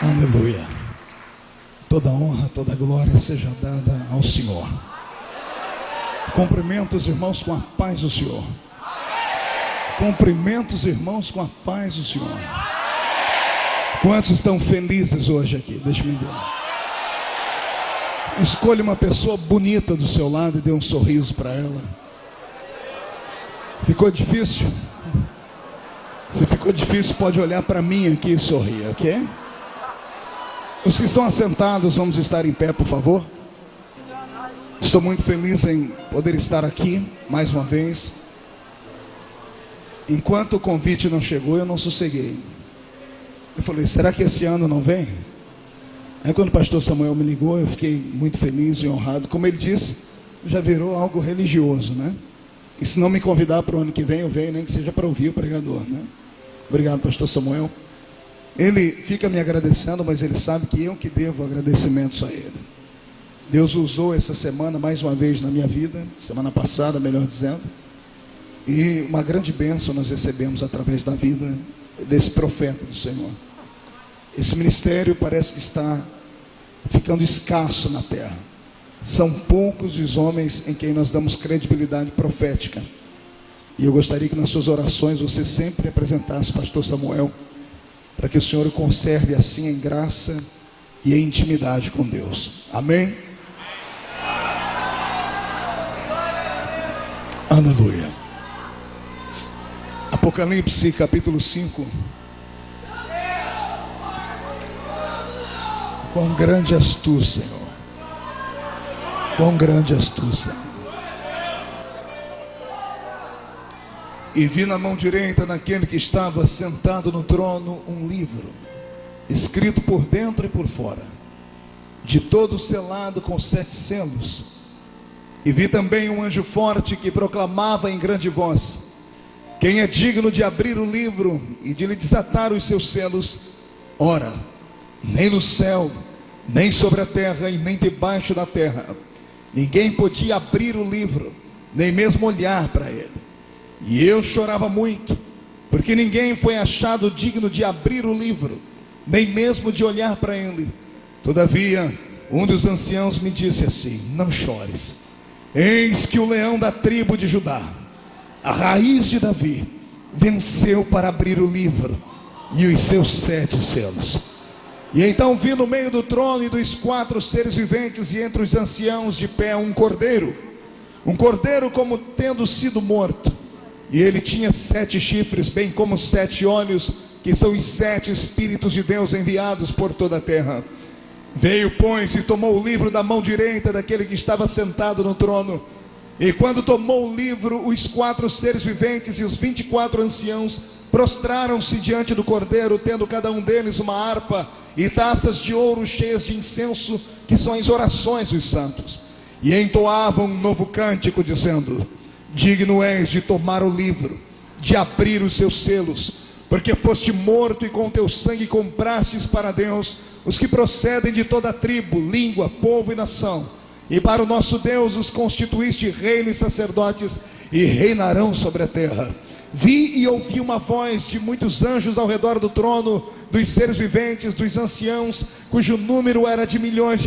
Aleluia. Toda honra, toda glória seja dada ao Senhor. Cumprimento os irmãos com a paz do Senhor. Cumprimento os irmãos com a paz do Senhor. Quantos estão felizes hoje aqui? Deixa-me ver. Escolha uma pessoa bonita do seu lado e dê um sorriso para ela. Ficou difícil? Se ficou difícil, pode olhar para mim aqui e sorrir, ok? Os que estão assentados, vamos estar em pé, por favor. Estou muito feliz em poder estar aqui mais uma vez. Enquanto o convite não chegou, eu não sosseguei. Eu falei, será que esse ano não vem? Aí quando o pastor Samuel me ligou, eu fiquei muito feliz e honrado. Como ele disse, já virou algo religioso, né? E se não me convidar para o ano que vem, eu venho, nem que seja para ouvir o pregador, né? Obrigado, pastor Samuel. Ele fica me agradecendo, mas ele sabe que eu que devo agradecimentos a ele. Deus usou essa semana mais uma vez na minha vida, semana passada, melhor dizendo, e uma grande bênção nós recebemos através da vida desse profeta do Senhor. Esse ministério parece que está ficando escasso na terra. São poucos os homens em quem nós damos credibilidade profética. E eu gostaria que nas suas orações você sempre apresentasse o pastor Samuel, para que o Senhor o conserve assim em graça e em intimidade com Deus. Amém? Aleluia. Apocalipse capítulo 5. Quão grande és tu, Senhor. Quão grande és tu, Senhor. E vi na mão direita daquele que estava sentado no trono um livro, escrito por dentro e por fora, de todo selado com 7 selos. E vi também um anjo forte que proclamava em grande voz: quem é digno de abrir o livro e de lhe desatar os seus selos? Ora, nem no céu, nem sobre a terra e nem debaixo da terra, ninguém podia abrir o livro, nem mesmo olhar para ele. E eu chorava muito, porque ninguém foi achado digno de abrir o livro, nem mesmo de olhar para ele. Todavia, um dos anciãos me disse assim: não chores, eis que o leão da tribo de Judá, a raiz de Davi, venceu para abrir o livro e os seus 7 selos. E então vi no meio do trono e dos 4 seres viventes e entre os anciãos de pé um cordeiro como tendo sido morto. E ele tinha 7 chifres, bem como 7 olhos, que são os 7 Espíritos de Deus enviados por toda a terra. Veio, pois, e tomou o livro da mão direita daquele que estava sentado no trono. E quando tomou o livro, os 4 seres viventes e os 24 anciãos prostraram-se diante do cordeiro, tendo cada um deles uma harpa e taças de ouro cheias de incenso, que são as orações dos santos. E entoavam um novo cântico, dizendo: digno és de tomar o livro, de abrir os seus selos, porque foste morto e com teu sangue comprastes para Deus os que procedem de toda tribo, língua, povo e nação. E para o nosso Deus os constituíste reino e sacerdotes, e reinarão sobre a terra. Vi e ouvi uma voz de muitos anjos ao redor do trono, dos seres viventes, dos anciãos, cujo número era de milhões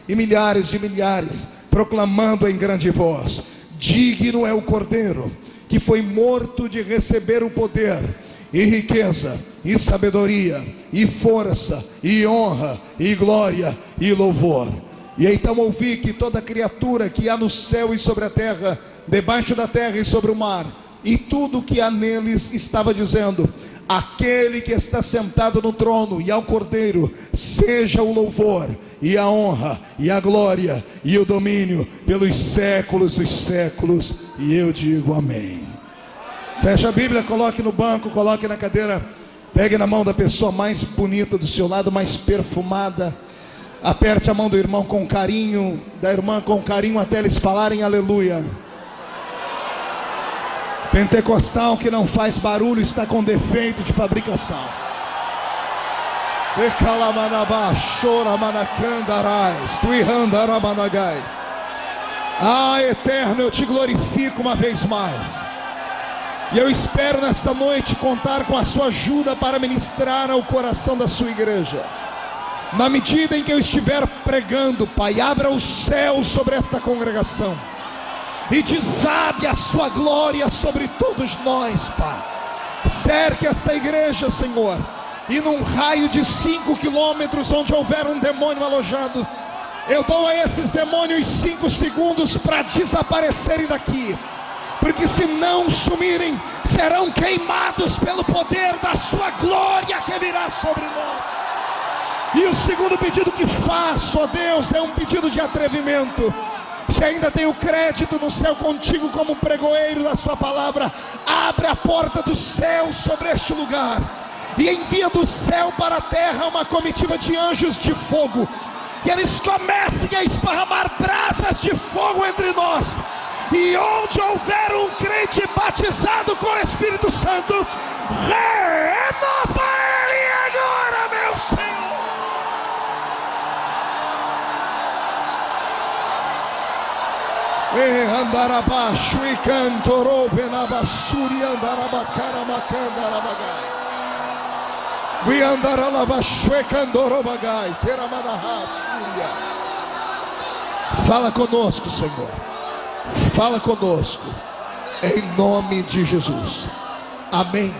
e milhares de milhares, proclamando em grande voz: digno é o cordeiro que foi morto de receber o poder, e riqueza, e sabedoria, e força, e honra, e glória, e louvor. E então ouvi que toda criatura que há no céu e sobre a terra, debaixo da terra e sobre o mar, e tudo que há neles, estava dizendo: aquele que está sentado no trono e ao cordeiro, seja o louvor, e a honra, e a glória, e o domínio, pelos séculos dos séculos. E eu digo amém. Feche a Bíblia, coloque no banco, coloque na cadeira, pegue na mão da pessoa mais bonita do seu lado, mais perfumada. Aperte a mão do irmão com carinho, da irmã com carinho, até eles falarem aleluia. Pentecostal que não faz barulho está com defeito de fabricação. Ah, eterno, eu te glorifico uma vez mais. E eu espero nesta noite contar com a sua ajuda para ministrar ao coração da sua igreja. Na medida em que eu estiver pregando, Pai, abra o céu sobre esta congregação e desabe a sua glória sobre todos nós, Pai. Cerque esta igreja, Senhor, e num raio de 5 quilômetros onde houver um demônio alojado, eu dou a esses demônios 5 segundos para desaparecerem daqui, porque se não sumirem, serão queimados pelo poder da sua glória que virá sobre nós. E o segundo pedido que faço, ó Deus, é um pedido de atrevimento. Se ainda tenho crédito no céu contigo como pregoeiro da sua palavra, abre a porta do céu sobre este lugar e envia do céu para a terra uma comitiva de anjos de fogo, que eles comecem a esparramar brasas de fogo entre nós, e onde houver um crente batizado com o Espírito Santo, renova ele agora, meu Senhor. E andar abaixo e cantorou benabassuri andar abacara macanda arabagai. We andar alabaixo e cantorou bagai teramadaha suria. Fala conosco, Senhor. Fala conosco. Em nome de Jesus. Amém.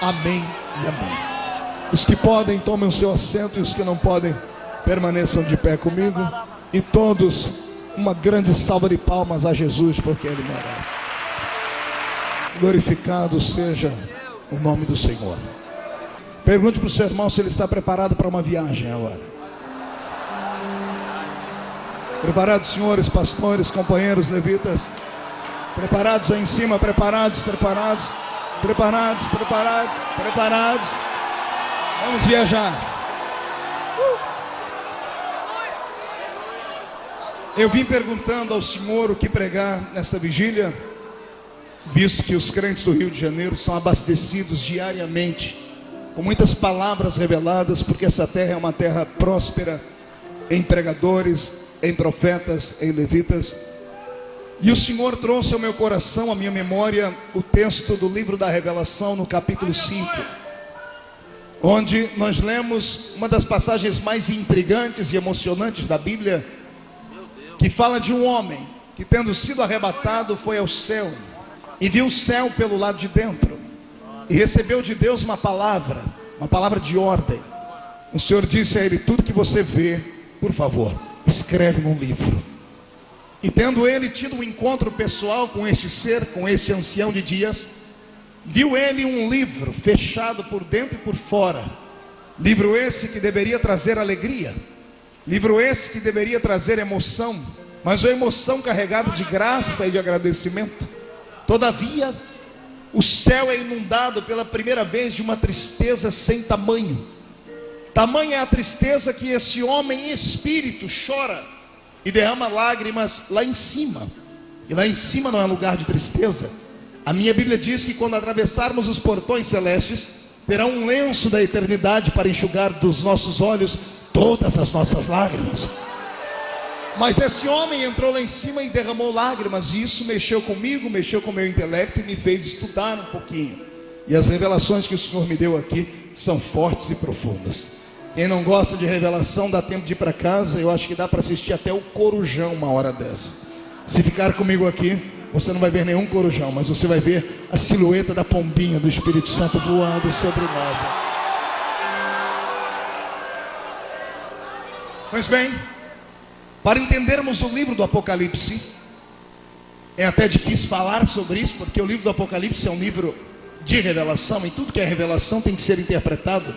Amém e amém. Os que podem, tomem o seu assento, e os que não podem, permaneçam de pé comigo. E todos, uma grande salva de palmas a Jesus, porque Ele merece. Glorificado seja o nome do Senhor. Pergunte para o seu irmão se ele está preparado para uma viagem agora. Preparados, senhores, pastores, companheiros, levitas? Preparados aí em cima, preparados, preparados, preparados, preparados, preparados. Vamos viajar. Eu vim perguntando ao Senhor o que pregar nessa vigília, visto que os crentes do Rio de Janeiro são abastecidos diariamente com muitas palavras reveladas, porque essa terra é uma terra próspera em pregadores, em profetas, em levitas. E o Senhor trouxe ao meu coração, à minha memória, o texto do livro da Revelação, no capítulo 5, onde nós lemos uma das passagens mais intrigantes e emocionantes da Bíblia, que fala de um homem que, tendo sido arrebatado, foi ao céu e viu o céu pelo lado de dentro e recebeu de Deus uma palavra de ordem. O Senhor disse a ele: tudo que você vê, por favor, escreve num livro. E tendo ele tido um encontro pessoal com este ser, com este ancião de dias, viu ele um livro fechado por dentro e por fora, livro esse que deveria trazer alegria, livro esse que deveria trazer emoção, mas uma emoção carregada de graça e de agradecimento. Todavia, o céu é inundado pela primeira vez de uma tristeza sem tamanho. Tamanha é a tristeza que esse homem em espírito chora e derrama lágrimas lá em cima. E lá em cima não é lugar de tristeza. A minha Bíblia diz que quando atravessarmos os portões celestes, terá um lenço da eternidade para enxugar dos nossos olhos todas as nossas lágrimas. Mas esse homem entrou lá em cima e derramou lágrimas, e isso mexeu comigo, mexeu com o meu intelecto e me fez estudar um pouquinho. E as revelações que o Senhor me deu aqui são fortes e profundas. Quem não gosta de revelação, dá tempo de ir para casa. Eu acho que dá para assistir até o Corujão uma hora dessa. Se ficar comigo aqui, você não vai ver nenhum corujão, mas você vai ver a silhueta da pombinha do Espírito Santo voando sobre nós. Pois bem, para entendermos o livro do Apocalipse, é até difícil falar sobre isso, porque o livro do Apocalipse é um livro de revelação, e tudo que é revelação tem que ser interpretado.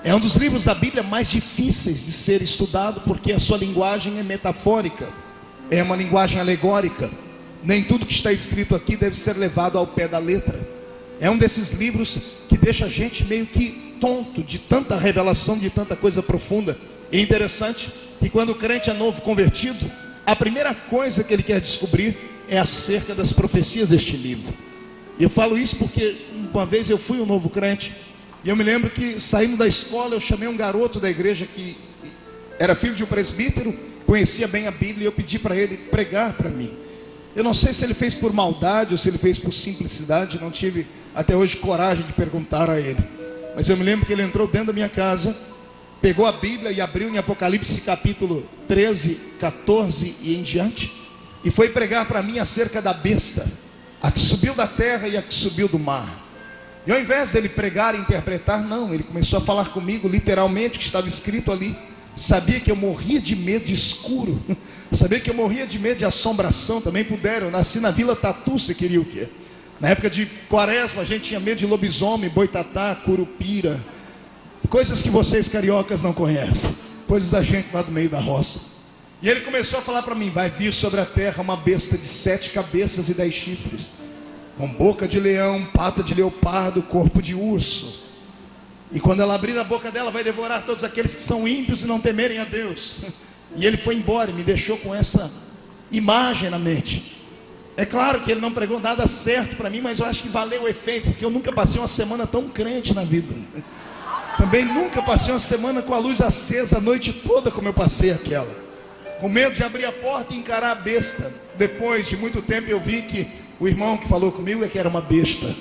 É um dos livros da Bíblia mais difíceis de ser estudado, porque a sua linguagem é metafórica, é uma linguagem alegórica. Nem tudo que está escrito aqui deve ser levado ao pé da letra. É um desses livros que deixa a gente meio que tonto de tanta revelação, de tanta coisa profunda. E é interessante que quando o crente é novo convertido, a primeira coisa que ele quer descobrir é acerca das profecias deste livro. E eu falo isso porque uma vez eu fui um novo crente, e eu me lembro que, saindo da escola, eu chamei um garoto da igreja que era filho de um presbítero, conhecia bem a Bíblia, e eu pedi para ele pregar para mim. Eu não sei se ele fez por maldade ou se ele fez por simplicidade, não tive até hoje coragem de perguntar a ele. Mas eu me lembro que ele entrou dentro da minha casa, pegou a Bíblia e abriu em Apocalipse capítulo 13, 14 e em diante, e foi pregar para mim acerca da besta, a que subiu da terra e a que subiu do mar. E ao invés dele pregar e interpretar, não, ele começou a falar comigo literalmente o que estava escrito ali. Sabia que eu morria de medo de escuro, sabia que eu morria de medo de assombração. Também puderam, eu nasci na Vila Tatu, você queria o quê? Na época de quaresma a gente tinha medo de lobisomem, boitatá, curupira, coisas que vocês cariocas não conhecem, coisas da gente lá do meio da roça. E ele começou a falar para mim: vai vir sobre a terra uma besta de 7 cabeças e 10 chifres, com boca de leão, pata de leopardo, corpo de urso. E quando ela abrir a boca dela, vai devorar todos aqueles que são ímpios e não temerem a Deus. E ele foi embora e me deixou com essa imagem na mente. É claro que ele não pregou nada certo para mim, mas eu acho que valeu o efeito, porque eu nunca passei uma semana tão crente na vida. Também nunca passei uma semana com a luz acesa a noite toda como eu passei aquela, com medo de abrir a porta e encarar a besta. Depois de muito tempo eu vi que o irmão que falou comigo é que era uma besta,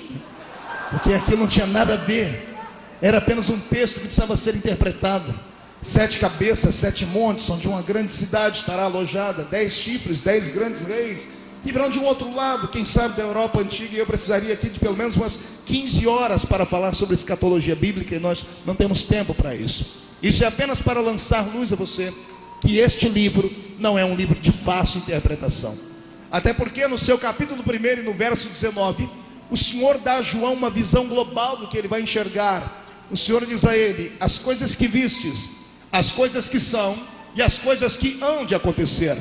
porque aquilo não tinha nada a ver, era apenas um texto que precisava ser interpretado. 7 cabeças, 7 montes, onde uma grande cidade estará alojada, 10 chifres, 10 grandes reis, que virão de um outro lado, quem sabe da Europa antiga. E eu precisaria aqui de pelo menos umas 15 horas para falar sobre escatologia bíblica, e nós não temos tempo para isso. Isso é apenas para lançar luz a você, que este livro não é um livro de fácil interpretação. Até porque no seu capítulo 1 e no verso 19, o Senhor dá a João uma visão global do que ele vai enxergar. O Senhor diz a ele: as coisas que vistes, as coisas que são e as coisas que hão de acontecer.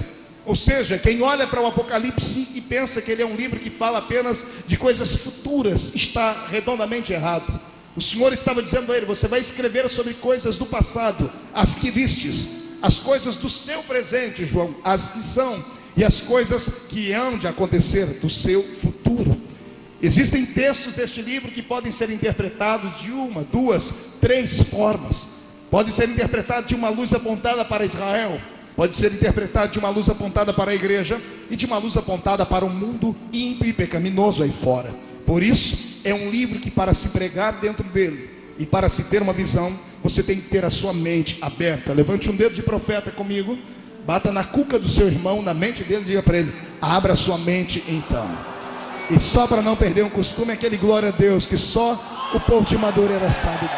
Ou seja, quem olha para o Apocalipse e pensa que ele é um livro que fala apenas de coisas futuras, está redondamente errado. O Senhor estava dizendo a ele: você vai escrever sobre coisas do passado, as que vistes, as coisas do seu presente, João, as que são, e as coisas que hão de acontecer do seu futuro. Existem textos deste livro que podem ser interpretados de uma, duas, 3 formas. Pode ser interpretado de uma luz apontada para Israel, pode ser interpretado de uma luz apontada para a igreja, e de uma luz apontada para o mundo ímpio e pecaminoso aí fora. Por isso, é um livro que, para se pregar dentro dele e para se ter uma visão, você tem que ter a sua mente aberta. Levante um dedo de profeta comigo, bata na cuca do seu irmão, na mente dele, e diga para ele: abra a sua mente então. E só para não perder um costume, aquele glória a Deus que só o povo de Madureira sabe.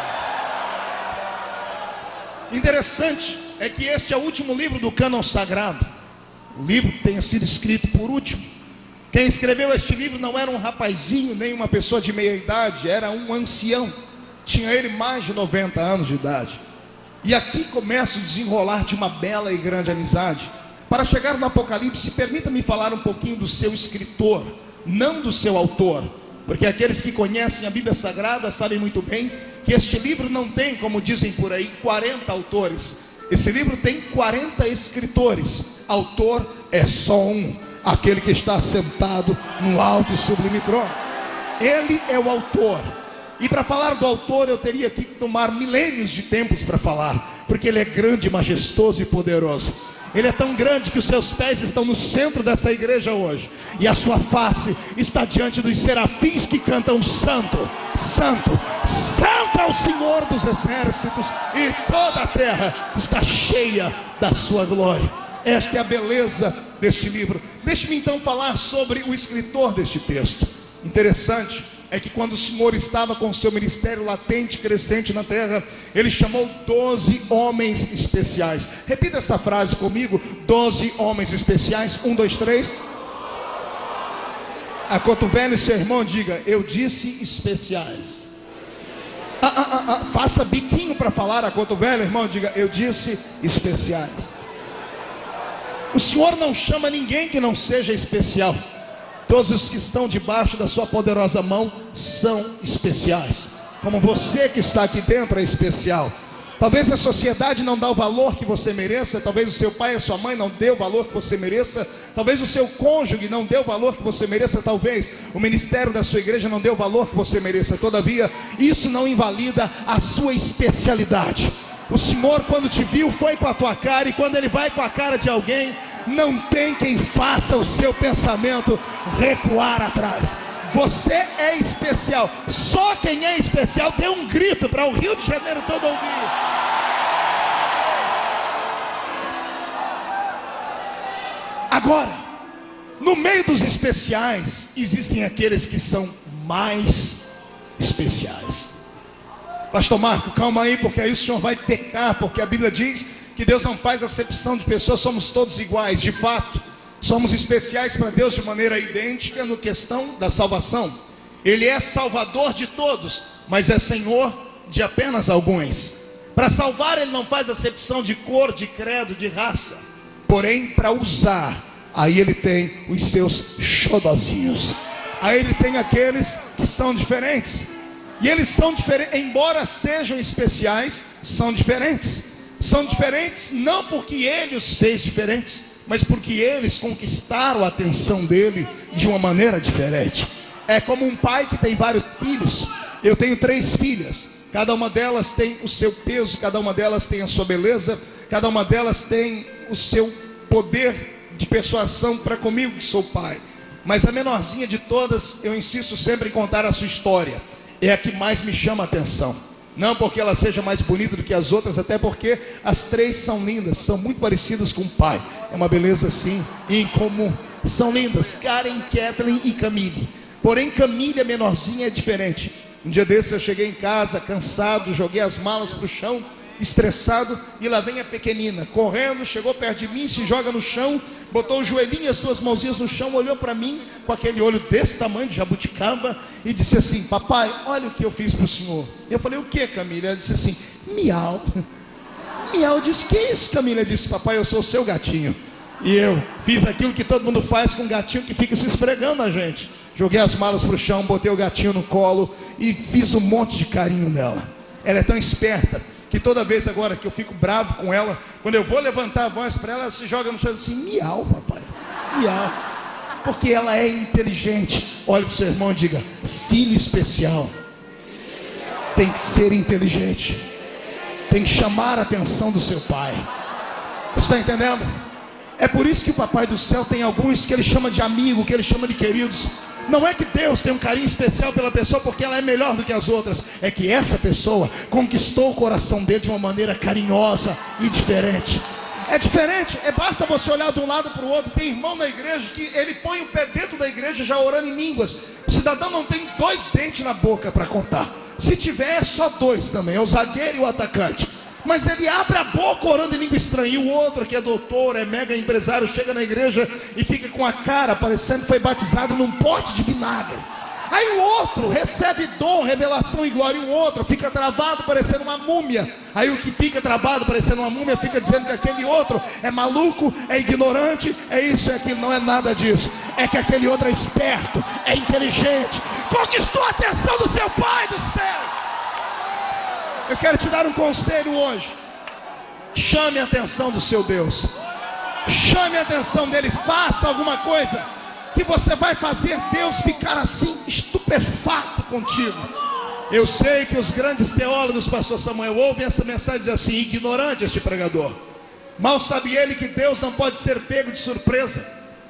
Interessante é que este é o último livro do cânon sagrado. O livro tenha sido escrito por último. Quem escreveu este livro não era um rapazinho, nem uma pessoa de meia idade, era um ancião. Tinha ele mais de 90 anos de idade. E aqui começa o desenrolar de uma bela e grande amizade. Para chegar no Apocalipse, permita-me falar um pouquinho do seu escritor, não do seu autor, porque aqueles que conhecem a Bíblia Sagrada sabem muito bem que este livro não tem, como dizem por aí, 40 autores. Esse livro tem 40 escritores. Autor é só um, aquele que está sentado no alto e sublime trono. Ele é o autor. E para falar do autor eu teria que tomar milênios de tempos para falar, porque ele é grande, majestoso e poderoso. Ele é tão grande que os seus pés estão no centro dessa igreja hoje, e a sua face está diante dos serafins que cantam: santo, santo, santo é o Senhor dos exércitos, e toda a terra está cheia da sua glória. Esta é a beleza deste livro. Deixe-me então falar sobre o escritor deste texto. Interessante é que quando o Senhor estava com o seu ministério latente, crescente na terra, ele chamou 12 homens especiais. Repita essa frase comigo: 12 homens especiais. 1, 2, 3. Acotovele o seu irmão, diga: eu disse especiais. Faça biquinho para falar. Acotovele, irmão, diga: eu disse especiais. O Senhor não chama ninguém que não seja especial. Todos os que estão debaixo da sua poderosa mão são especiais. Como você que está aqui dentro é especial. Talvez a sociedade não dá o valor que você mereça. Talvez o seu pai e a sua mãe não dê o valor que você mereça. Talvez o seu cônjuge não dê o valor que você mereça. Talvez o ministério da sua igreja não dê o valor que você mereça. Todavia, isso não invalida a sua especialidade. O Senhor, quando te viu, foi com a tua cara. E quando Ele vai com a cara de alguém, não tem quem faça o seu pensamento recuar atrás. Você é especial. Só quem é especial, dê um grito para o Rio de Janeiro todo ouvir. Agora, no meio dos especiais, existem aqueles que são mais especiais. Pastor Marco, calma aí, porque aí o senhor vai pecar, porque a Bíblia diz que Deus não faz acepção de pessoas, somos todos iguais. De fato, somos especiais para Deus de maneira idêntica no questão da salvação. Ele é salvador de todos, mas é Senhor de apenas alguns. Para salvar, Ele não faz acepção de cor, de credo, de raça. Porém, para usar, aí Ele tem os seus xodozinhos. Aí Ele tem aqueles que são diferentes. E eles são diferentes, embora sejam especiais, são diferentes. São diferentes não porque Ele os fez diferentes, mas porque eles conquistaram a atenção dEle de uma maneira diferente. É como um pai que tem vários filhos. Eu tenho 3 filhas. Cada uma delas tem o seu peso, cada uma delas tem a sua beleza, cada uma delas tem o seu poder de persuasão para comigo que sou pai. Mas a menorzinha de todas, eu insisto sempre em contar a sua história. É a que mais me chama a atenção. Não porque ela seja mais bonita do que as outras, até porque as 3 são lindas, são muito parecidas com o pai. É uma beleza assim, incomum. São lindas, Karen, Kathleen e Camille. Porém, Camille, a menorzinha, é diferente. Um dia desses eu cheguei em casa, cansado, joguei as malas para o chão, estressado, e lá vem a pequenina, correndo, chegou perto de mim, se joga no chão, botou o joelhinho e as suas mãozinhas no chão, olhou para mim, com aquele olho desse tamanho, de jabuticaba, e disse assim: papai, olha o que eu fiz para o senhor. Eu falei: o que, Camila? Ela disse assim: miau. Miau. Eu disse: que isso, Camila? Ela disse: papai, eu sou o seu gatinho. E eu fiz aquilo que todo mundo faz com um gatinho que fica se esfregando na gente. Joguei as malas para o chão, botei o gatinho no colo e fiz um monte de carinho nela. Ela é tão esperta que toda vez agora que eu fico bravo com ela, quando eu vou levantar a voz para ela, ela se joga no chão assim: miau, papai, miau. Porque ela é inteligente. Olhe para o seu irmão e diga: filho especial tem que ser inteligente, tem que chamar a atenção do seu pai. Você está entendendo? É por isso que o papai do céu tem alguns que ele chama de amigo, que ele chama de queridos. Não é que Deus tem um carinho especial pela pessoa porque ela é melhor do que as outras. É que essa pessoa conquistou o coração dele de uma maneira carinhosa e diferente. É diferente, basta você olhar de um lado para o outro. Tem irmão na igreja que ele põe o pé dentro da igreja já orando em línguas. O cidadão não tem 2 dentes na boca para contar. Se tiver, é só 2 também, é o zagueiro e o atacante. Mas ele abre a boca orando em língua estranha. E o outro que é doutor, é mega empresário, chega na igreja e fica com a cara parecendo que foi batizado num pote de vinagre. Aí o outro recebe dom, revelação e glória. E o outro fica travado parecendo uma múmia. Aí o que fica travado parecendo uma múmia fica dizendo que aquele outro é maluco, é ignorante, é isso, é aquilo. Não é nada disso. É que aquele outro é esperto, é inteligente, conquistou a atenção do seu pai do céu. Eu quero te dar um conselho hoje. Chame a atenção do seu Deus. Chame a atenção dele. Faça alguma coisa que você vai fazer Deus ficar assim estupefato contigo. Eu sei que os grandes teólogos, pastor Samuel, ouvem essa mensagem e dizem assim: ignorante este pregador. Mal sabe ele que Deus não pode ser pego de surpresa.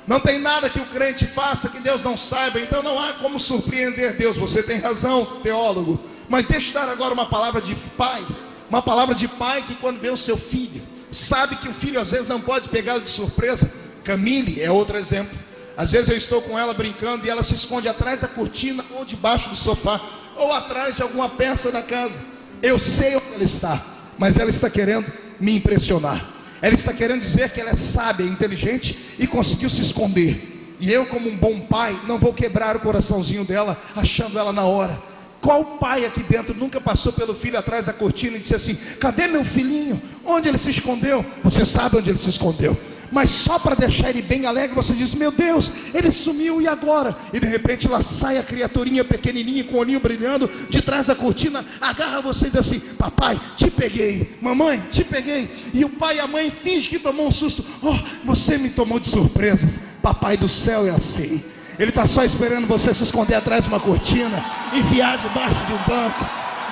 Não tem nada que o crente faça que Deus não saiba. Então não há como surpreender Deus. Você tem razão, teólogo. Mas deixa eu dar agora uma palavra de pai. Uma palavra de pai que quando vê o seu filho, sabe que o filho às vezes não pode pegá-lo de surpresa. Camille é outro exemplo. Às vezes eu estou com ela brincando e ela se esconde atrás da cortina, ou debaixo do sofá, ou atrás de alguma peça da casa. Eu sei onde ela está, mas ela está querendo me impressionar. Ela está querendo dizer que ela é sábia, inteligente e conseguiu se esconder. E eu, como um bom pai, não vou quebrar o coraçãozinho dela achando ela na hora. Qual pai aqui dentro nunca passou pelo filho atrás da cortina e disse assim: cadê meu filhinho? Onde ele se escondeu? Você sabe onde ele se escondeu. Mas só para deixar ele bem alegre, você diz: meu Deus, ele sumiu, e agora? E de repente lá sai a criaturinha pequenininha com o olhinho brilhando de trás da cortina, agarra você e diz assim: papai, te peguei, mamãe, te peguei. E o pai e a mãe fingem que tomou um susto: oh, você me tomou de surpresas. Papai do céu é assim. Ele está só esperando você se esconder atrás de uma cortina, enfiar debaixo de um banco.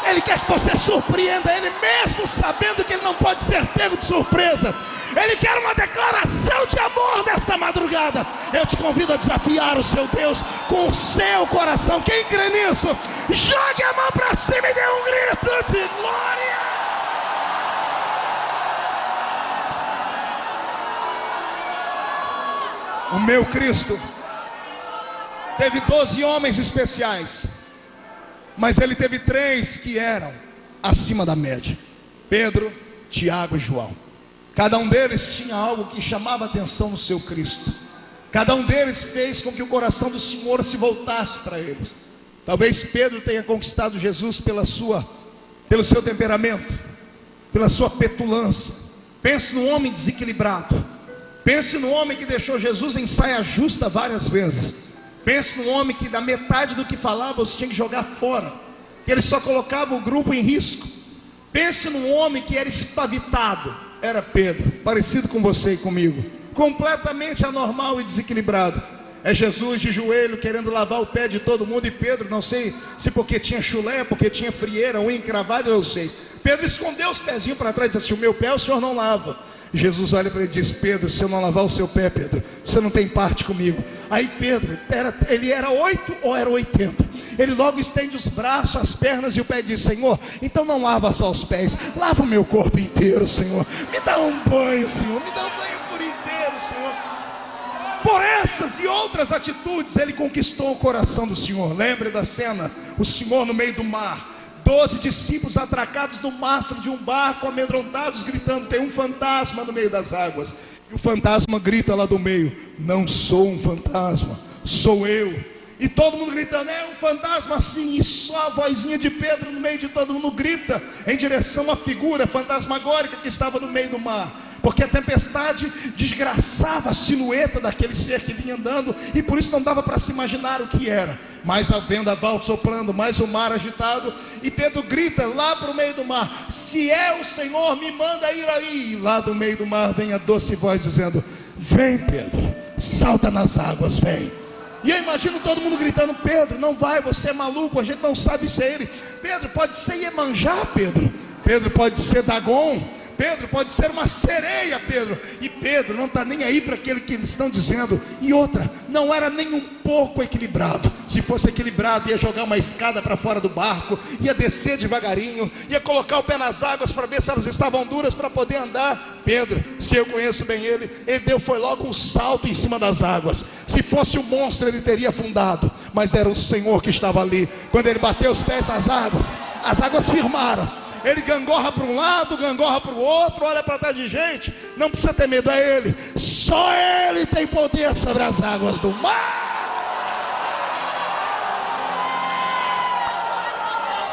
Ele quer que você surpreenda ele, mesmo sabendo que ele não pode ser pego de surpresa. Ele quer uma declaração de amor nesta madrugada. Eu te convido a desafiar o seu Deus com o seu coração. Quem crê nisso, jogue a mão para cima e dê um grito de glória. O meu Cristo teve 12 homens especiais, mas ele teve 3 que eram acima da média: Pedro, Tiago e João. Cada um deles tinha algo que chamava a atenção no seu Cristo. Cada um deles fez com que o coração do Senhor se voltasse para eles. Talvez Pedro tenha conquistado Jesus pelo seu temperamento, pela sua petulância. Pense no homem desequilibrado. Pense no homem que deixou Jesus em saia justa várias vezes. Pense no homem que da metade do que falava você tinha que jogar fora, que ele só colocava o grupo em risco. Pense num homem que era espavitado. Era Pedro, parecido com você e comigo, completamente anormal e desequilibrado. É Jesus de joelho querendo lavar o pé de todo mundo, e Pedro, não sei se porque tinha chulé, porque tinha frieira, unha encravada, eu não sei. Pedro escondeu os pezinhos para trás e disse assim: o meu pé o senhor não lava. Jesus olha para ele e diz: Pedro, se eu não lavar o seu pé, Pedro, você não tem parte comigo. Aí Pedro, ele era 8 ou era 80? Ele logo estende os braços, as pernas e o pé e diz: Senhor, então não lava só os pés, lava o meu corpo inteiro, Senhor. Me dá um banho, Senhor, me dá um banho por inteiro, Senhor. Por essas e outras atitudes ele conquistou o coração do Senhor. Lembre da cena, o Senhor no meio do mar, 12 discípulos atracados no mastro de um barco, amedrontados, gritando: tem um fantasma no meio das águas. E o fantasma grita lá do meio: não sou um fantasma, sou eu. E todo mundo gritando: é um fantasma sim. E só a vozinha de Pedro no meio de todo mundo grita em direção à figura fantasmagórica que estava no meio do mar, porque a tempestade desgraçava a silhueta daquele ser que vinha andando, e por isso não dava para se imaginar o que era. Mais a vendaval soprando, mais o mar agitado, e Pedro grita lá para o meio do mar: se é o Senhor, me manda ir aí. E lá do meio do mar vem a doce voz dizendo: vem Pedro, salta nas águas, vem. E eu imagino todo mundo gritando: Pedro, não vai, você é maluco, a gente não sabe se é ele. Pedro, pode ser Iemanjá, Pedro. Pedro, pode ser Dagon. Pedro, pode ser uma sereia, Pedro. E Pedro não está nem aí para aquilo que eles estão dizendo. E outra, não era nem um pouco equilibrado. Se fosse equilibrado, ia jogar uma escada para fora do barco, ia descer devagarinho, ia colocar o pé nas águas para ver se elas estavam duras para poder andar. Pedro, se eu conheço bem ele deu foi logo um salto em cima das águas. Se fosse um monstro, ele teria afundado, mas era o Senhor que estava ali. Quando ele bateu os pés nas águas, as águas firmaram. Ele gangorra para um lado, gangorra para o outro, olha para trás de gente. Não precisa ter medo, é ele. Só ele tem poder sobre as águas do mar.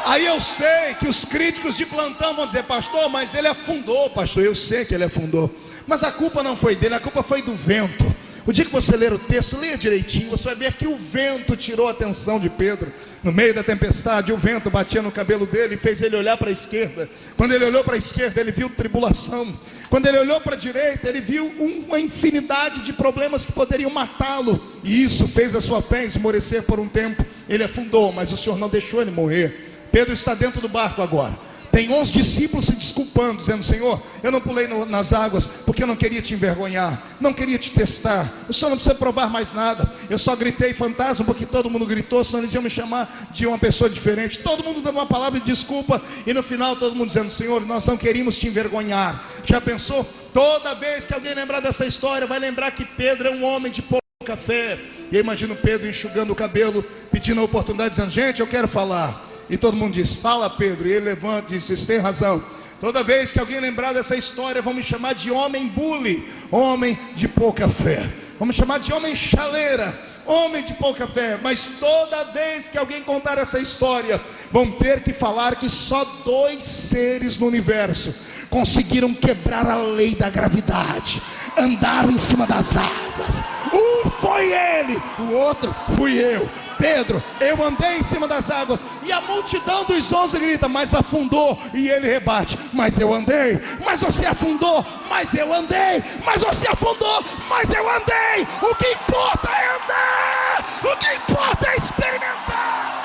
Aí eu sei que os críticos de plantão vão dizer: pastor, mas ele afundou. Pastor, eu sei que ele afundou, mas a culpa não foi dele, a culpa foi do vento. O dia que você ler o texto, leia direitinho, você vai ver que o vento tirou a atenção de Pedro. No meio da tempestade, o vento batia no cabelo dele e fez ele olhar para a esquerda. Quando ele olhou para a esquerda, ele viu tribulação. Quando ele olhou para a direita, ele viu uma infinidade de problemas que poderiam matá-lo. E isso fez a sua fé esmorecer por um tempo. Ele afundou, mas o Senhor não deixou ele morrer. Pedro está dentro do barco agora. Tem 11 discípulos se desculpando, dizendo: Senhor, eu não pulei nas águas porque eu não queria te envergonhar, não queria te testar. O Senhor não precisa provar mais nada. Eu só gritei fantasma porque todo mundo gritou, senão eles iam me chamar de uma pessoa diferente. Todo mundo dando uma palavra de desculpa, e no final todo mundo dizendo: Senhor, nós não queríamos te envergonhar. Já pensou? Toda vez que alguém lembrar dessa história, vai lembrar que Pedro é um homem de pouca fé. E eu imagino Pedro enxugando o cabelo, pedindo a oportunidade, dizendo: gente, eu quero falar. E todo mundo diz: fala, Pedro. E ele levanta e diz: vocês têm razão. Toda vez que alguém lembrar dessa história, vão me chamar de homem bully, homem de pouca fé. Vão me chamar de homem chaleira, homem de pouca fé. Mas toda vez que alguém contar essa história, vão ter que falar que só 2 seres no universo conseguiram quebrar a lei da gravidade, andaram em cima das águas. Um foi ele, o outro fui eu. Pedro, eu andei em cima das águas. E a multidão dos 11 grita: mas afundou. E ele rebate: mas eu andei. Mas você afundou. Mas eu andei. Mas você afundou. Mas eu andei. O que importa é andar. O que importa é experimentar.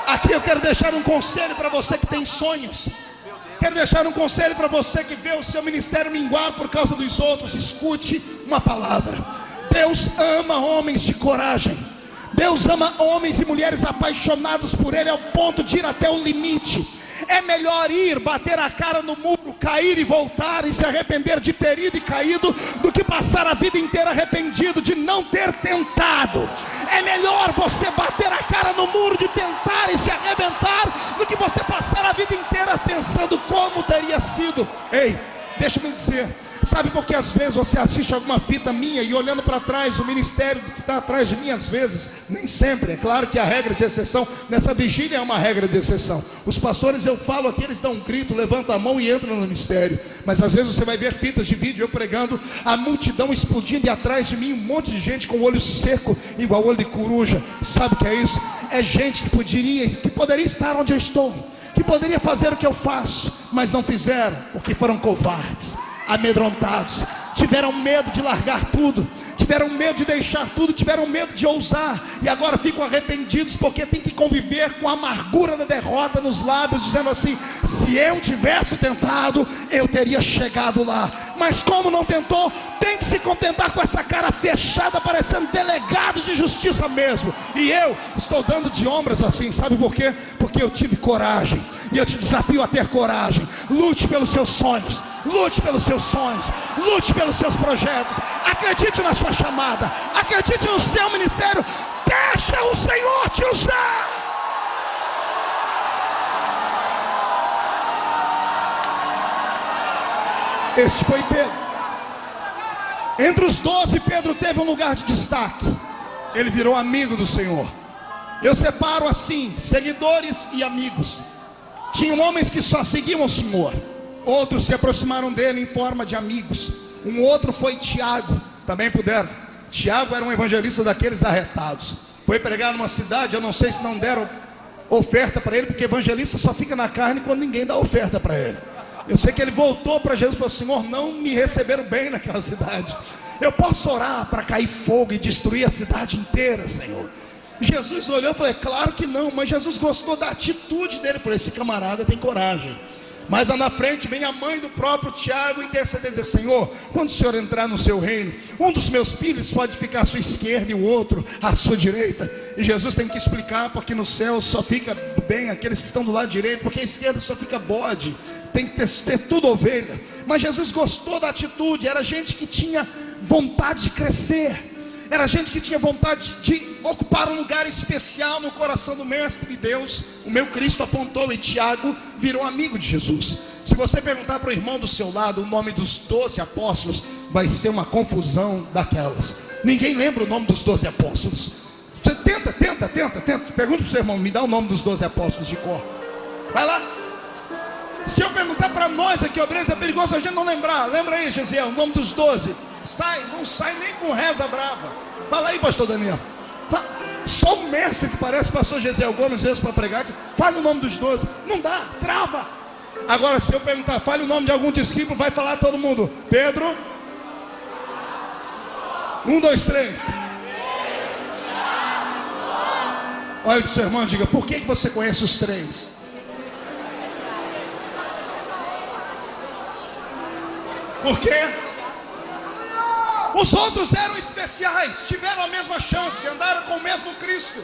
Aqui eu quero deixar um conselho para você que tem sonhos. Quero deixar um conselho para você que vê o seu ministério minguar por causa dos outros. Escute uma palavra. Deus ama homens de coragem. Deus ama homens e mulheres apaixonados por Ele ao ponto de ir até o limite. É melhor ir, bater a cara no muro, cair e voltar e se arrepender de ter ido e caído, do que passar a vida inteira arrependido de não ter tentado. É melhor você bater a cara no muro de tentar e se arrebentar, do que você passar a vida inteira pensando como teria sido. Ei, deixa eu me dizer, sabe por que às vezes você assiste alguma fita minha e olhando para trás, o ministério que está atrás de mim, às vezes, nem sempre, é claro que a regra de exceção, nessa vigília é uma regra de exceção. Os pastores, eu falo aqui, eles dão um grito, levantam a mão e entram no ministério. Mas às vezes você vai ver fitas de vídeo, eu pregando, a multidão explodindo e atrás de mim um monte de gente com o olho seco, igual olho de coruja. Sabe o que é isso? É gente que poderia estar onde eu estou, que poderia fazer o que eu faço, mas não fizeram, porque foram covardes, amedrontados, tiveram medo de largar tudo, tiveram medo de deixar tudo, tiveram medo de ousar, e agora ficam arrependidos porque tem que conviver com a amargura da derrota nos lábios, dizendo assim: se eu tivesse tentado, eu teria chegado lá. Mas como não tentou, tem que se contentar com essa cara fechada, parecendo delegado de justiça mesmo. E eu estou dando de ombros assim, sabe por quê? Porque eu tive coragem. E eu te desafio a ter coragem. Lute pelos seus sonhos, lute pelos seus sonhos, lute pelos seus projetos. Acredite na sua chamada, acredite no seu ministério. Deixa o Senhor te usar. Este foi Pedro. Entre os 12, Pedro teve um lugar de destaque. Ele virou amigo do Senhor. Eu separo assim, seguidores e amigos. Tinham homens que só seguiam o Senhor, outros se aproximaram dele em forma de amigos. Um outro foi Tiago, também puderam. Tiago era um evangelista daqueles arretados. Foi pregar numa cidade, eu não sei se não deram oferta para ele, porque evangelista só fica na carne quando ninguém dá oferta para ele. Eu sei que ele voltou para Jesus e falou: Senhor, não me receberam bem naquela cidade. Eu posso orar para cair fogo e destruir a cidade inteira, Senhor? Jesus olhou e falou: é claro que não. Mas Jesus gostou da atitude dele. Falou: esse camarada tem coragem. Mas lá na frente vem a mãe do próprio Tiago interceder, dizer: Senhor, quando o Senhor entrar no seu reino, um dos meus filhos pode ficar à sua esquerda e o outro à sua direita. E Jesus tem que explicar, porque no céu só fica bem aqueles que estão do lado direito, porque à esquerda só fica bode, tem que ter tudo ovelha. Mas Jesus gostou da atitude. Era gente que tinha vontade de crescer, era gente que tinha vontade de ocupar um lugar especial no coração do Mestre de Deus. O meu Cristo apontou e Tiago virou amigo de Jesus. Se você perguntar para o irmão do seu lado o nome dos 12 apóstolos, vai ser uma confusão daquelas. Ninguém lembra o nome dos 12 apóstolos. Tenta. Pergunta para o seu irmão: me dá o nome dos 12 apóstolos de cor. Vai lá. Se eu perguntar para nós aqui, obreiros, é perigoso a gente não lembrar. Lembra aí, Gesiel, o nome dos 12. Não sai nem com reza brava. Fala aí, pastor Daniel. Só o mestre que parece pastor Gesiel Gomes vezes para pregar. Fale o nome dos 12. Não dá, trava. Agora, se eu perguntar, fale o nome de algum discípulo, vai falar todo mundo. Pedro. 1, 2, 3. Olha para o seu irmão e diga: por que você conhece os 3? Por quê? Os outros eram especiais, tiveram a mesma chance, andaram com o mesmo Cristo,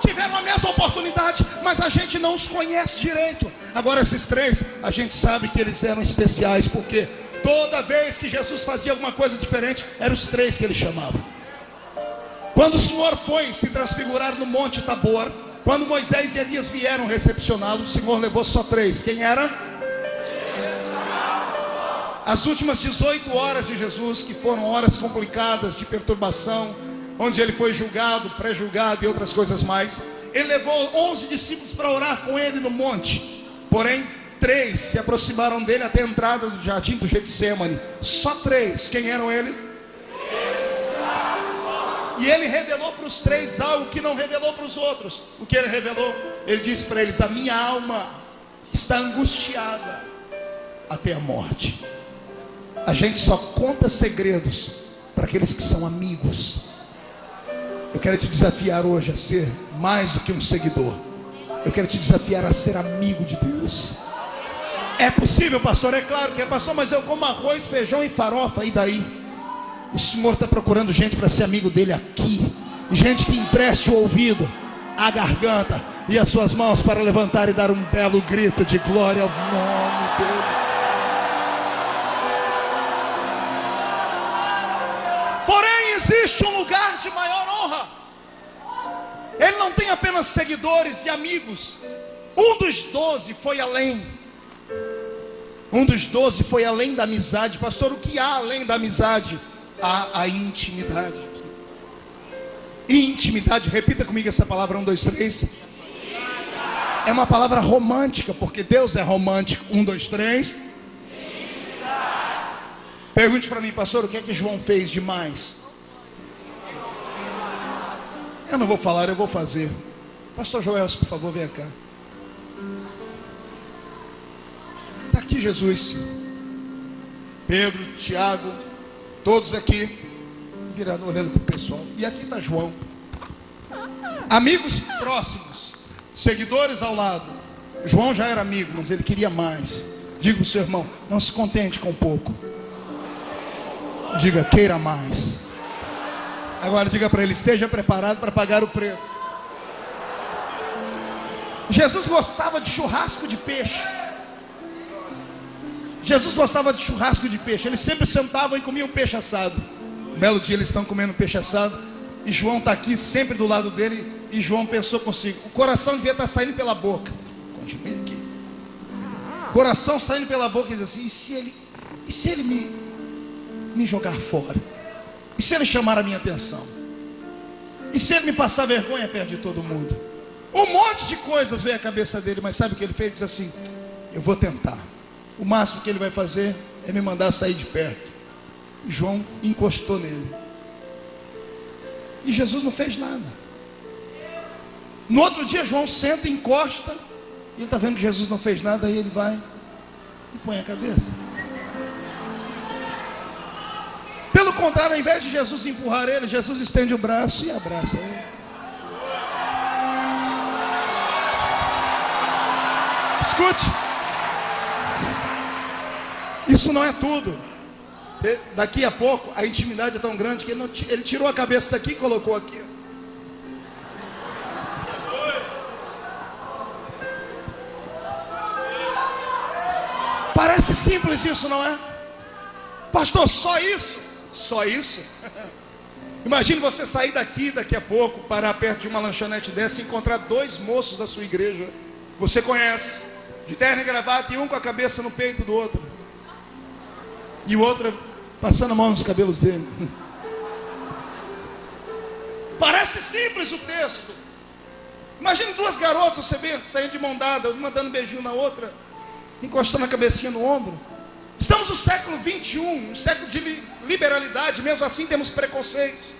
tiveram a mesma oportunidade, mas a gente não os conhece direito. Agora esses 3, a gente sabe que eles eram especiais, porque toda vez que Jesus fazia alguma coisa diferente, eram os 3 que ele chamava. Quando o Senhor foi se transfigurar no Monte Tabor, quando Moisés e Elias vieram recepcioná-lo, o Senhor levou só 3. Quem era? As últimas 18 horas de Jesus, que foram horas complicadas de perturbação, onde ele foi julgado, pré-julgado e outras coisas mais, ele levou 11 discípulos para orar com ele no monte. Porém, 3 se aproximaram dele até a entrada do jardim do Getsêmani. Só 3. Quem eram eles? E ele revelou para os 3 algo que não revelou para os outros. O que ele revelou? Ele disse para eles: a minha alma está angustiada até a morte. A gente só conta segredos para aqueles que são amigos. Eu quero te desafiar hoje a ser mais do que um seguidor. Eu quero te desafiar a ser amigo de Deus. É possível, pastor? É claro que é, pastor, mas eu como arroz, feijão e farofa, e daí? O Senhor está procurando gente para ser amigo dele aqui. Gente que empreste o ouvido, a garganta, e as suas mãos para levantar e dar um belo grito de glória ao nome dele. Porém, existe um lugar de maior honra. Ele não tem apenas seguidores e amigos. Um dos 12 foi além. Um dos 12 foi além da amizade. Pastor, o que há além da amizade? Há a intimidade. Intimidade, repita comigo essa palavra, 1, 2, 3. É uma palavra romântica, porque Deus é romântico. 1, 2, 3. Pergunte para mim, pastor, o que é que João fez demais? Eu não vou falar, eu vou fazer. Pastor Joel, por favor, vem cá. Está aqui Jesus, Pedro, Tiago, todos aqui, virando, olhando para o pessoal. E aqui está João. Amigos próximos, seguidores ao lado. João já era amigo, mas ele queria mais. Diga para o seu irmão, não se contente com pouco. Diga, queira mais. Agora diga para ele, esteja preparado para pagar o preço. Jesus gostava de churrasco de peixe. Jesus gostava de churrasco de peixe. Eles sempre sentavam e comiam peixe assado. Um belo dia eles estão comendo peixe assado, e João está aqui sempre do lado dele. E João pensou consigo, o coração devia estar saindo pela boca. Continue aqui. Coração saindo pela boca, e diz assim, e se ele me jogar fora? E se ele chamar a minha atenção? E se ele me passar vergonha perto de todo mundo? Um monte de coisas veio à cabeça dele, mas sabe o que ele fez? Ele disse assim, eu vou tentar. O máximo que ele vai fazer é me mandar sair de perto. E João encostou nele. E Jesus não fez nada. No outro dia João senta, encosta, e ele está vendo que Jesus não fez nada. Aí ele vai e põe a cabeça. Pelo contrário, ao invés de Jesus empurrar ele, Jesus estende o braço e abraça ele. Escute, isso não é tudo. Daqui a pouco a intimidade é tão grande que ele tirou a cabeça daqui e colocou aqui. Parece simples isso, não é? Pastor, só isso? Só isso? Imagine você sair daqui a pouco, parar perto de uma lanchonete dessa e encontrar 2 moços da sua igreja. Você conhece, de terno e gravata, e um com a cabeça no peito do outro, e o outro passando a mão nos cabelos dele. Parece simples o texto. Imagine 2 garotas, você vê, saindo de mão dada, uma dando um beijinho na outra, encostando a cabecinha no ombro. Estamos no século 21, um século de liberalidade, mesmo assim temos preconceitos.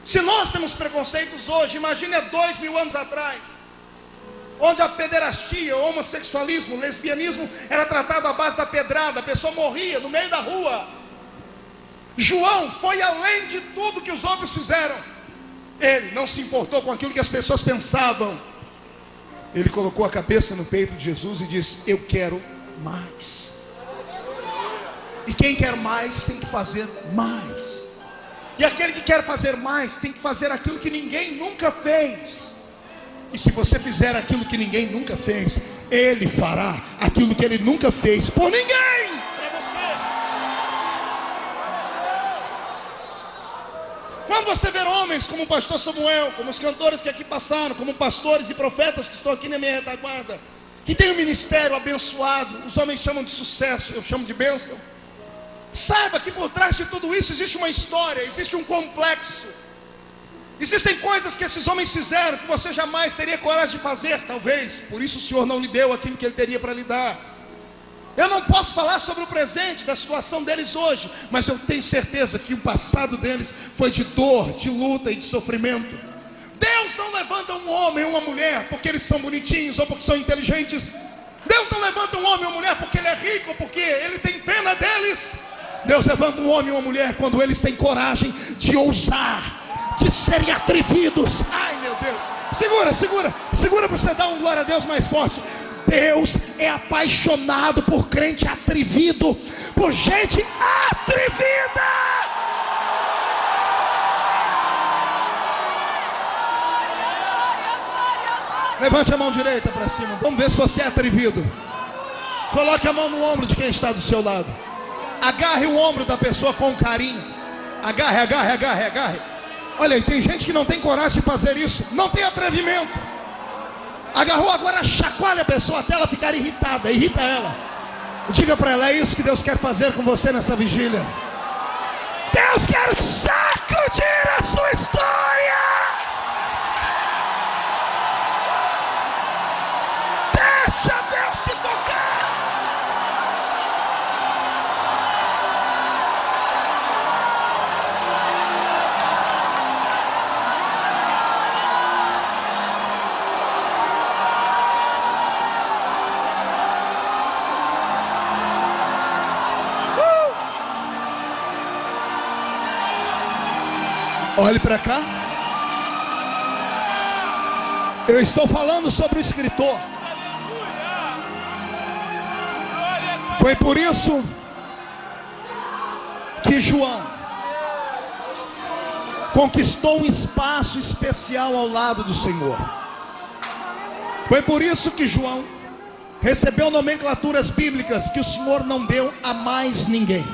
Se nós temos preconceitos hoje, imagine há 2000 anos atrás, onde a pederastia, o homossexualismo, o lesbianismo era tratado à base da pedrada, a pessoa morria no meio da rua. João foi além de tudo que os outros fizeram. Ele não se importou com aquilo que as pessoas pensavam. Ele colocou a cabeça no peito de Jesus e disse, eu quero mais. E quem quer mais tem que fazer mais. E aquele que quer fazer mais tem que fazer aquilo que ninguém nunca fez. E se você fizer aquilo que ninguém nunca fez, Ele fará aquilo que Ele nunca fez por ninguém, para você. Quando você ver homens como o pastor Samuel, como os cantores que aqui passaram, como pastores e profetas que estão aqui na minha retaguarda, que tem um ministério abençoado, os homens chamam de sucesso, eu chamo de bênção. Saiba que por trás de tudo isso existe uma história, existe um complexo. Existem coisas que esses homens fizeram que você jamais teria coragem de fazer, talvez. Por isso o Senhor não lhe deu aquilo que Ele teria para lhe dar. Eu não posso falar sobre o presente, da situação deles hoje, mas eu tenho certeza que o passado deles foi de dor, de luta e de sofrimento. Deus não levanta um homem ou uma mulher porque eles são bonitinhos ou porque são inteligentes. Deus não levanta um homem ou uma mulher porque ele é rico ou porque Ele tem pena deles. Deus levanta um homem ou uma mulher quando eles têm coragem de ousar, de serem atrevidos. Ai meu Deus, segura para você dar um glória a Deus mais forte. Deus é apaixonado por crente atrevido, por gente atrevida. Levante a mão direita para cima. Vamos ver se você é atrevido. Coloque a mão no ombro de quem está do seu lado. Agarre o ombro da pessoa com carinho. Agarre, agarre, agarre, agarre. Olha aí, tem gente que não tem coragem de fazer isso. Não tem atrevimento. Agarrou, agora chacoalha a pessoa até ela ficar irritada. Irrita ela. Diga para ela, é isso que Deus quer fazer com você nessa vigília. Deus quer sacudir a sua história. Deixa Deus te tocar. Olhe para cá. Eu estou falando sobre o escritor. Foi por isso que João conquistou um espaço especial ao lado do Senhor. Foi por isso que João recebeu nomenclaturas bíblicas que o Senhor não deu a mais ninguém.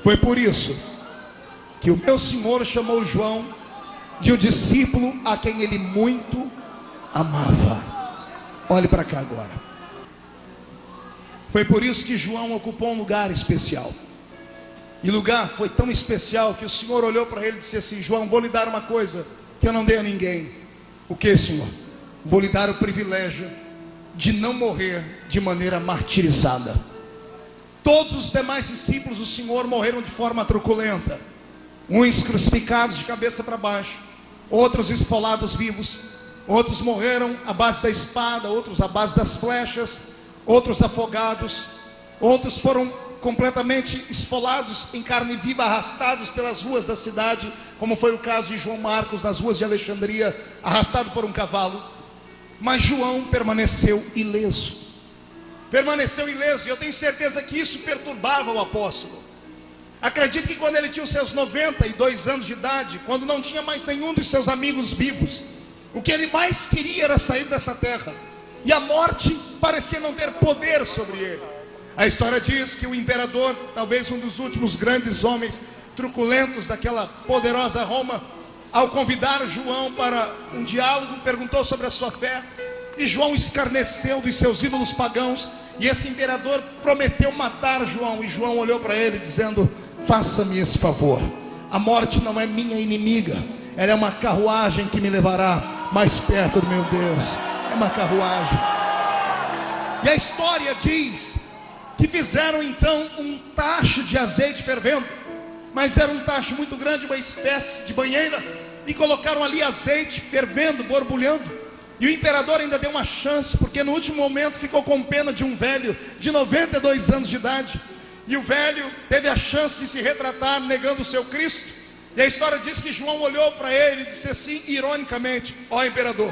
Foi por isso que o meu Senhor chamou João de um discípulo a quem ele muito amava. Olhe para cá agora. Foi por isso que João ocupou um lugar especial. E o lugar foi tão especial que o Senhor olhou para ele e disse assim: João, vou lhe dar uma coisa que eu não dei a ninguém. O que, Senhor? Vou lhe dar o privilégio de não morrer de maneira martirizada. Todos os demais discípulos do Senhor morreram de forma truculenta. Uns crucificados de cabeça para baixo, outros esfolados vivos, outros morreram à base da espada, outros à base das flechas, outros afogados, outros foram completamente esfolados em carne viva, arrastados pelas ruas da cidade, como foi o caso de João Marcos nas ruas de Alexandria, arrastado por um cavalo. Mas João permaneceu ileso. Permaneceu ileso, e eu tenho certeza que isso perturbava o apóstolo. Acredito que quando ele tinha os seus 92 anos de idade, quando não tinha mais nenhum dos seus amigos vivos, o que ele mais queria era sair dessa terra, e a morte parecia não ter poder sobre ele. A história diz que o imperador, talvez um dos últimos grandes homens truculentos daquela poderosa Roma, ao convidar João para um diálogo, perguntou sobre a sua fé, e João escarneceu dos seus ídolos pagãos, e esse imperador prometeu matar João, e João olhou para ele dizendo: faça-me esse favor, a morte não é minha inimiga, ela é uma carruagem que me levará mais perto do meu Deus. É uma carruagem. E a história diz que fizeram então um tacho de azeite fervendo, mas era um tacho muito grande, uma espécie de banheira, e colocaram ali azeite fervendo, borbulhando. E o imperador ainda deu uma chance, porque no último momento ficou com pena de um velho de 92 anos de idade. E o velho teve a chance de se retratar negando o seu Cristo. E a história diz que João olhou para ele e disse assim, ironicamente: ó imperador,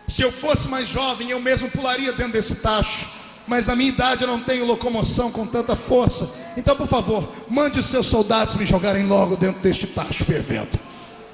se eu fosse mais jovem eu mesmo pularia dentro desse tacho, mas na minha idade eu não tenho locomoção com tanta força. Então por favor, mande os seus soldados me jogarem logo dentro deste tacho fervendo.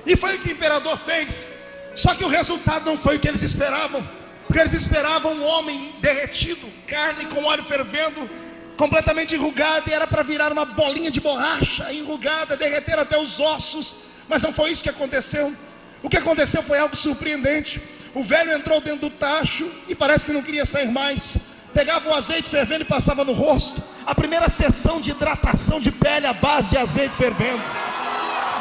E foi o que o imperador fez. Só que o resultado não foi o que eles esperavam, porque eles esperavam um homem derretido, carne com óleo fervendo, completamente enrugada, e era para virar uma bolinha de borracha enrugada, derreter até os ossos. Mas não foi isso que aconteceu. O que aconteceu foi algo surpreendente. O velho entrou dentro do tacho e parece que não queria sair mais. Pegava o azeite fervendo e passava no rosto. A primeira sessão de hidratação de pele à base de azeite fervendo.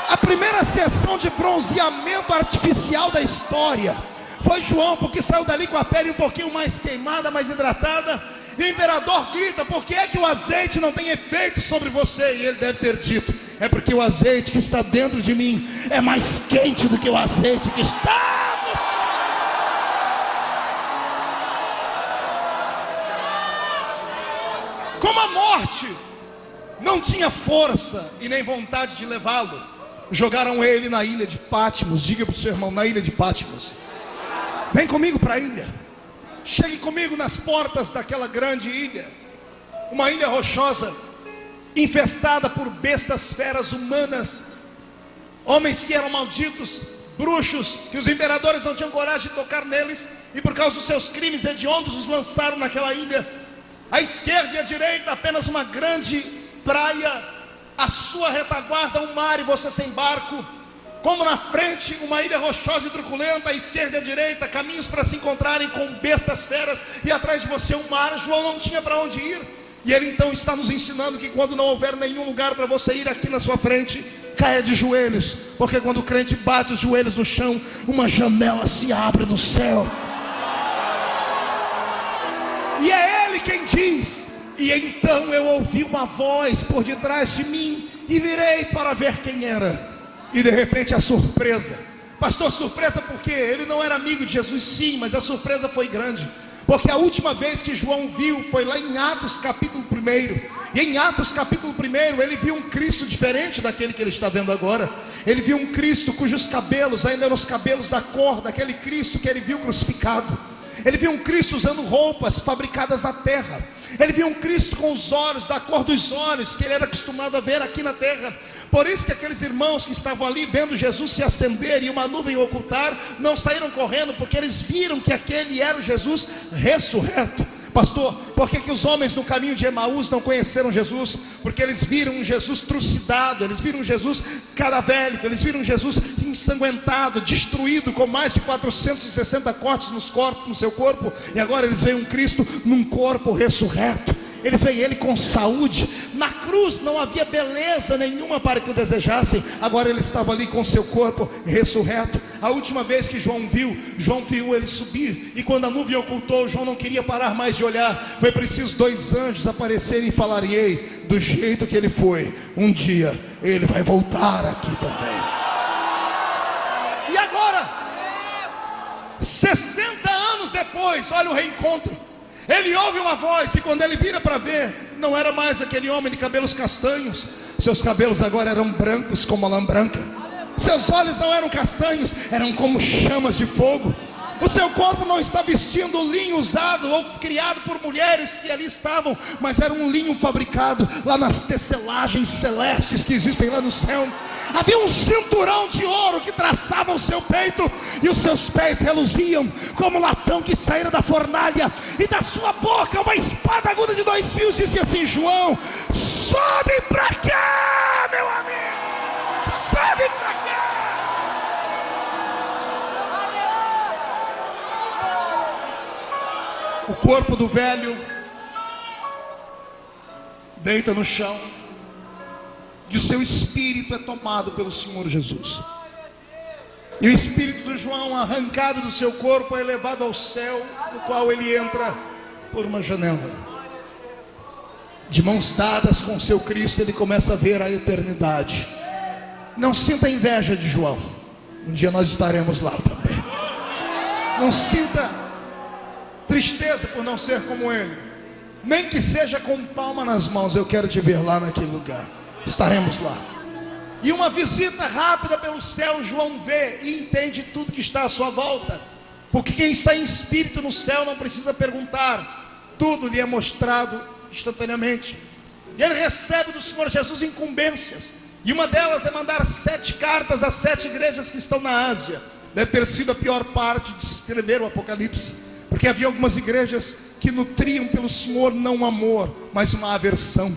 A primeira sessão de bronzeamento artificial da história. Foi João, porque saiu dali com a pele um pouquinho mais queimada, mais hidratada. E o imperador grita: por que é que o azeite não tem efeito sobre você? E ele deve ter dito: é porque o azeite que está dentro de mim é mais quente do que o azeite que está. Como a morte não tinha força e nem vontade de levá-lo, jogaram ele na ilha de Patmos. Diga para o seu irmão: na ilha de Patmos. Vem comigo para a ilha. Chegue comigo nas portas daquela grande ilha. Uma ilha rochosa, infestada por bestas feras humanas, homens que eram malditos, bruxos, que os imperadores não tinham coragem de tocar neles, e por causa dos seus crimes hediondos os lançaram naquela ilha. À esquerda e à direita apenas uma grande praia, à sua retaguarda um mar e você sem barco. Como na frente uma ilha rochosa e truculenta, à esquerda e à direita caminhos para se encontrarem com bestas feras, e atrás de você um mar. João não tinha para onde ir, e ele então está nos ensinando que quando não houver nenhum lugar para você ir aqui na sua frente, caia de joelhos, porque quando o crente bate os joelhos no chão, uma janela se abre no céu, e é ele quem diz: e então eu ouvi uma voz por detrás de mim, e virei para ver quem era. E de repente a surpresa, pastor, surpresa porque ele não era amigo de Jesus, sim, mas a surpresa foi grande, porque a última vez que João viu foi lá em Atos capítulo 1, e em Atos capítulo 1 ele viu um Cristo diferente daquele que ele está vendo agora. Ele viu um Cristo cujos cabelos ainda eram os cabelos da cor daquele Cristo que ele viu crucificado. Ele viu um Cristo usando roupas fabricadas na terra. Ele viu um Cristo com os olhos da cor dos olhos que ele era acostumado a ver aqui na terra. Por isso que aqueles irmãos que estavam ali vendo Jesus se acender e uma nuvem ocultar, não saíram correndo, porque eles viram que aquele era o Jesus ressurreto. Pastor, por que os homens no caminho de Emaús não conheceram Jesus? Porque eles viram um Jesus trucidado, eles viram um Jesus cadavérico, eles viram um Jesus ensanguentado, destruído, com mais de 460 cortes no seu corpo. E agora eles veem um Cristo num corpo ressurreto. Eles veem ele com saúde. Na cruz não havia beleza nenhuma para que o desejassem. Agora ele estava ali com seu corpo ressurreto. A última vez que João viu ele subir. E quando a nuvem ocultou, João não queria parar mais de olhar. Foi preciso 2 anjos aparecerem e falarem: ei, do jeito que ele foi, um dia ele vai voltar aqui também. E agora, 60 anos depois, olha o reencontro. Ele ouve uma voz, e quando ele vira para ver, não era mais aquele homem de cabelos castanhos. Seus cabelos agora eram brancos como a lã branca. Seus olhos não eram castanhos, eram como chamas de fogo. O seu corpo não está vestindo o linho usado ou criado por mulheres que ali estavam, mas era um linho fabricado lá nas tecelagens celestes que existem lá no céu. Havia um cinturão de ouro que traçava o seu peito, e os seus pés reluziam como latão que saíra da fornalha, e da sua boca uma espada aguda de 2 fios dizia assim: João, sobe para cá, meu amigo, sobe para cá. O corpo do velho deita no chão, e o seu espírito é tomado pelo Senhor Jesus. E o espírito do João, arrancado do seu corpo, é levado ao céu, no qual ele entra por uma janela. De mãos dadas com seu Cristo, ele começa a ver a eternidade. Não sinta inveja de João, um dia nós estaremos lá também. Não sinta tristeza por não ser como ele, nem que seja com palma nas mãos. Eu quero te ver lá naquele lugar, estaremos lá. E uma visita rápida pelo céu, João vê e entende tudo que está à sua volta, porque quem está em espírito no céu não precisa perguntar, tudo lhe é mostrado instantaneamente. E ele recebe do Senhor Jesus incumbências, e uma delas é mandar 7 cartas a 7 igrejas que estão na Ásia. Deve ter sido a pior parte de escrever o Apocalipse, porque havia algumas igrejas que nutriam pelo Senhor não um amor, mas uma aversão.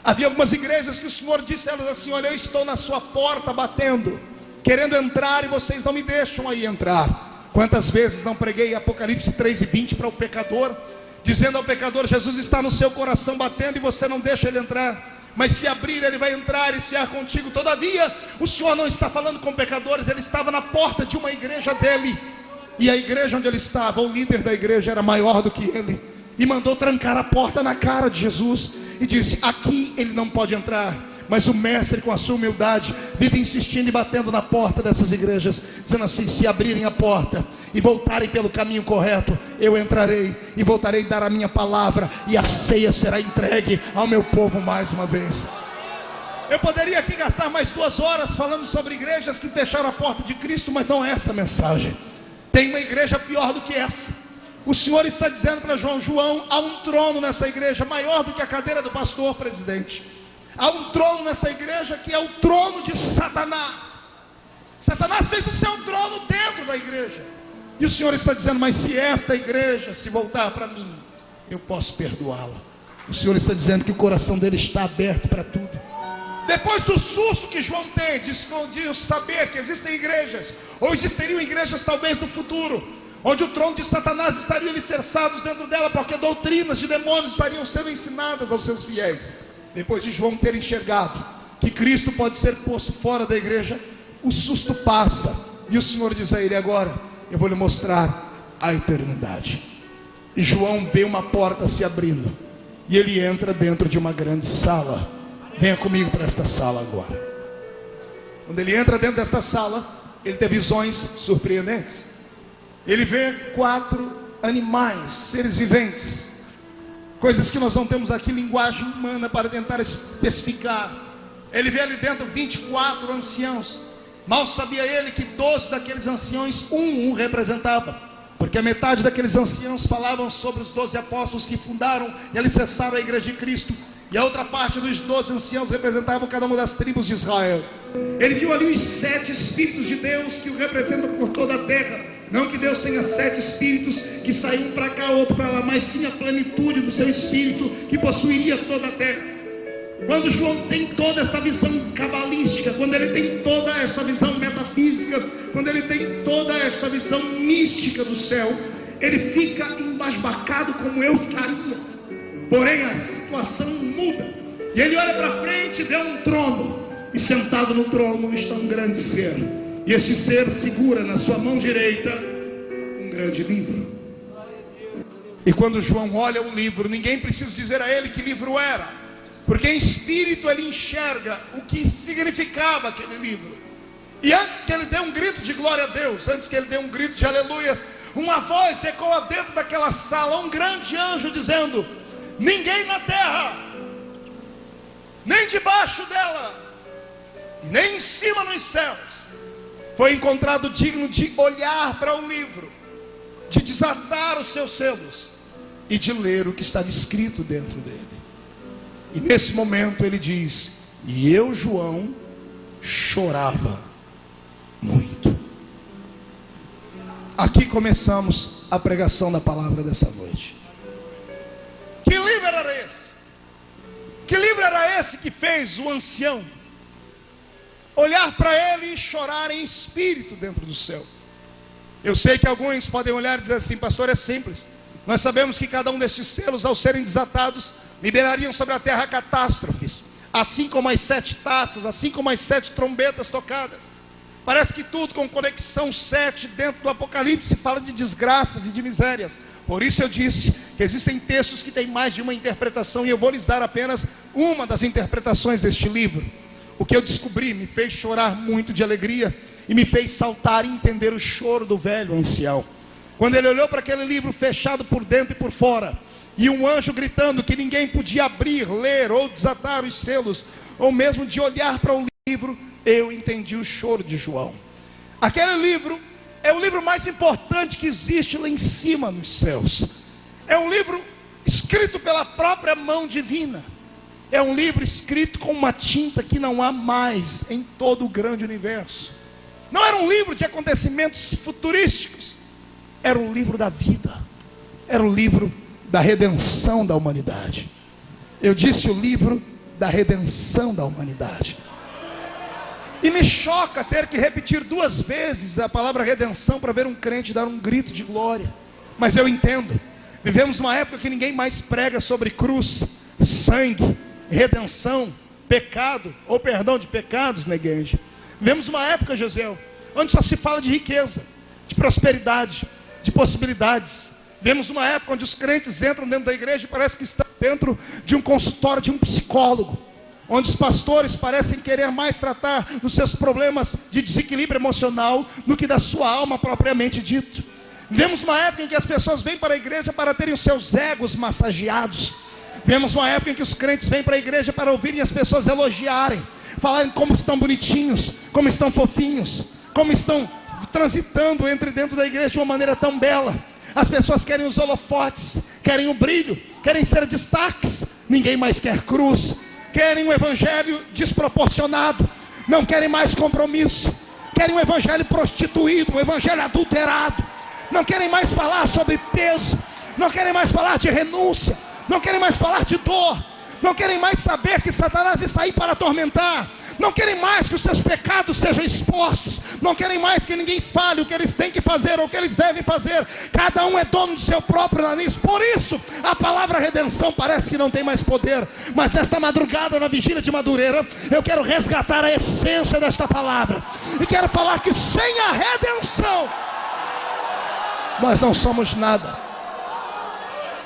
Havia algumas igrejas que o Senhor disse a elas assim: olha, eu estou na sua porta batendo, querendo entrar, e vocês não me deixam aí entrar. Quantas vezes não preguei Apocalipse 3:20 para o pecador, dizendo ao pecador: Jesus está no seu coração batendo e você não deixa ele entrar, mas se abrir ele vai entrar e cear contigo. Todavia o Senhor não está falando com pecadores, ele estava na porta de uma igreja dele, e a igreja onde ele estava, o líder da igreja era maior do que ele, e mandou trancar a porta na cara de Jesus, e disse: aqui ele não pode entrar. Mas o mestre, com a sua humildade, vive insistindo e batendo na porta dessas igrejas, dizendo assim: se abrirem a porta e voltarem pelo caminho correto, eu entrarei e voltarei a dar a minha palavra, e a ceia será entregue ao meu povo mais uma vez. Eu poderia aqui gastar mais 2 horas falando sobre igrejas que fecharam a porta de Cristo, mas não é essa a mensagem. Tem uma igreja pior do que essa. O Senhor está dizendo para João: João, há um trono nessa igreja maior do que a cadeira do pastor presidente. Há um trono nessa igreja que é o trono de Satanás. Satanás fez o seu trono dentro da igreja. E o Senhor está dizendo: mas se esta igreja se voltar para mim, eu posso perdoá-la. O Senhor está dizendo que o coração dele está aberto para tudo. Depois do susto que João tem de saber que existem igrejas, ou existiriam igrejas talvez no futuro, onde o trono de Satanás estaria alicerçado dentro dela, porque doutrinas de demônios estariam sendo ensinadas aos seus fiéis. Depois de João ter enxergado que Cristo pode ser posto fora da igreja, o susto passa, e o Senhor diz a ele: agora eu vou lhe mostrar a eternidade. E João vê uma porta se abrindo, e ele entra dentro de uma grande sala. Venha comigo para esta sala agora. Quando ele entra dentro dessa sala, ele tem visões surpreendentes. Ele vê 4 animais, seres viventes, coisas que nós não temos aqui linguagem humana para tentar especificar. Ele vê ali dentro 24 anciãos. Mal sabia ele que 12 daqueles anciãos, um representava, porque a metade daqueles anciãos falavam sobre os 12 apóstolos que fundaram e alicerçaram a igreja de Cristo, e a outra parte dos 12 anciãos representavam cada uma das tribos de Israel. Ele viu ali os 7 Espíritos de Deus que o representam por toda a terra. Não que Deus tenha 7 Espíritos que saíam para cá, outro para lá, mas sim a plenitude do seu Espírito que possuiria toda a terra. Quando João tem toda essa visão cabalística, quando ele tem toda essa visão metafísica, quando ele tem toda essa visão mística do céu, ele fica embasbacado como eu ficaria. Porém a situação muda, e ele olha para frente e vê um trono, e sentado no trono está um grande ser, e este ser segura na sua mão direita um grande livro. E quando João olha o livro, ninguém precisa dizer a ele que livro era, porque em espírito ele enxerga o que significava aquele livro. E antes que ele dê um grito de glória a Deus, antes que ele dê um grito de aleluias, uma voz ecoa dentro daquela sala, um grande anjo dizendo: ninguém na terra, nem debaixo dela, nem em cima nos céus, foi encontrado digno de olhar para o livro, de desatar os seus selos e de ler o que estava escrito dentro dele. E nesse momento ele diz: e eu, João, chorava muito. Aqui começamos a pregação da palavra dessa noite. Que livro era esse? Que livro era esse que fez o ancião olhar para ele e chorar em espírito dentro do céu? Eu sei que alguns podem olhar e dizer assim: pastor, é simples. Nós sabemos que cada um desses selos, ao serem desatados, liberariam sobre a terra catástrofes, assim como as 7 taças, assim como as 7 trombetas tocadas. Parece que tudo com conexão 7 dentro do Apocalipse fala de desgraças e de misérias. Por isso eu disse que existem textos que têm mais de uma interpretação, e eu vou lhes dar apenas uma das interpretações deste livro. O que eu descobri me fez chorar muito de alegria e me fez saltar e entender o choro do velho ancião. Quando ele olhou para aquele livro fechado por dentro e por fora, e um anjo gritando que ninguém podia abrir, ler ou desatar os selos, ou mesmo de olhar para o livro, eu entendi o choro de João. Aquele livro é o livro mais importante que existe lá em cima nos céus. É um livro escrito pela própria mão divina. É um livro escrito com uma tinta que não há mais em todo o grande universo. Não era um livro de acontecimentos futurísticos. Era um livro da vida. Era o livro da redenção da humanidade. Eu disse o livro da redenção da humanidade. E me choca ter que repetir 2 vezes a palavra redenção para ver um crente dar um grito de glória. Mas eu entendo. Vivemos uma época que ninguém mais prega sobre cruz, sangue, redenção, pecado, ou perdão de pecados na igreja. Vivemos uma época, José, onde só se fala de riqueza, de prosperidade, de possibilidades. Vemos uma época onde os crentes entram dentro da igreja e parece que estão dentro de um consultório de um psicólogo, onde os pastores parecem querer mais tratar dos seus problemas de desequilíbrio emocional do que da sua alma propriamente dito. Vemos uma época em que as pessoas vêm para a igreja para terem os seus egos massageados. Vemos uma época em que os crentes vêm para a igreja para ouvirem as pessoas elogiarem, falarem como estão bonitinhos, como estão fofinhos, como estão transitando dentro da igreja de uma maneira tão bela. As pessoas querem os holofotes, querem o brilho, querem ser destaques. Ninguém mais quer cruz. Querem um evangelho desproporcionado, não querem mais compromisso. querem um evangelho prostituído, um evangelho adulterado. Não querem mais falar sobre peso, não querem mais falar de renúncia, não querem mais falar de dor, não querem mais saber que Satanás está aí para atormentar, não querem mais que os seus pecados sejam expostos, não querem mais que ninguém fale o que eles têm que fazer ou o que eles devem fazer. Cada um é dono do seu próprio nariz. Por isso a palavra redenção parece que não tem mais poder. Mas esta madrugada, na vigília de Madureira, eu quero resgatar a essência desta palavra, e quero falar que sem a redenção nós não somos nada.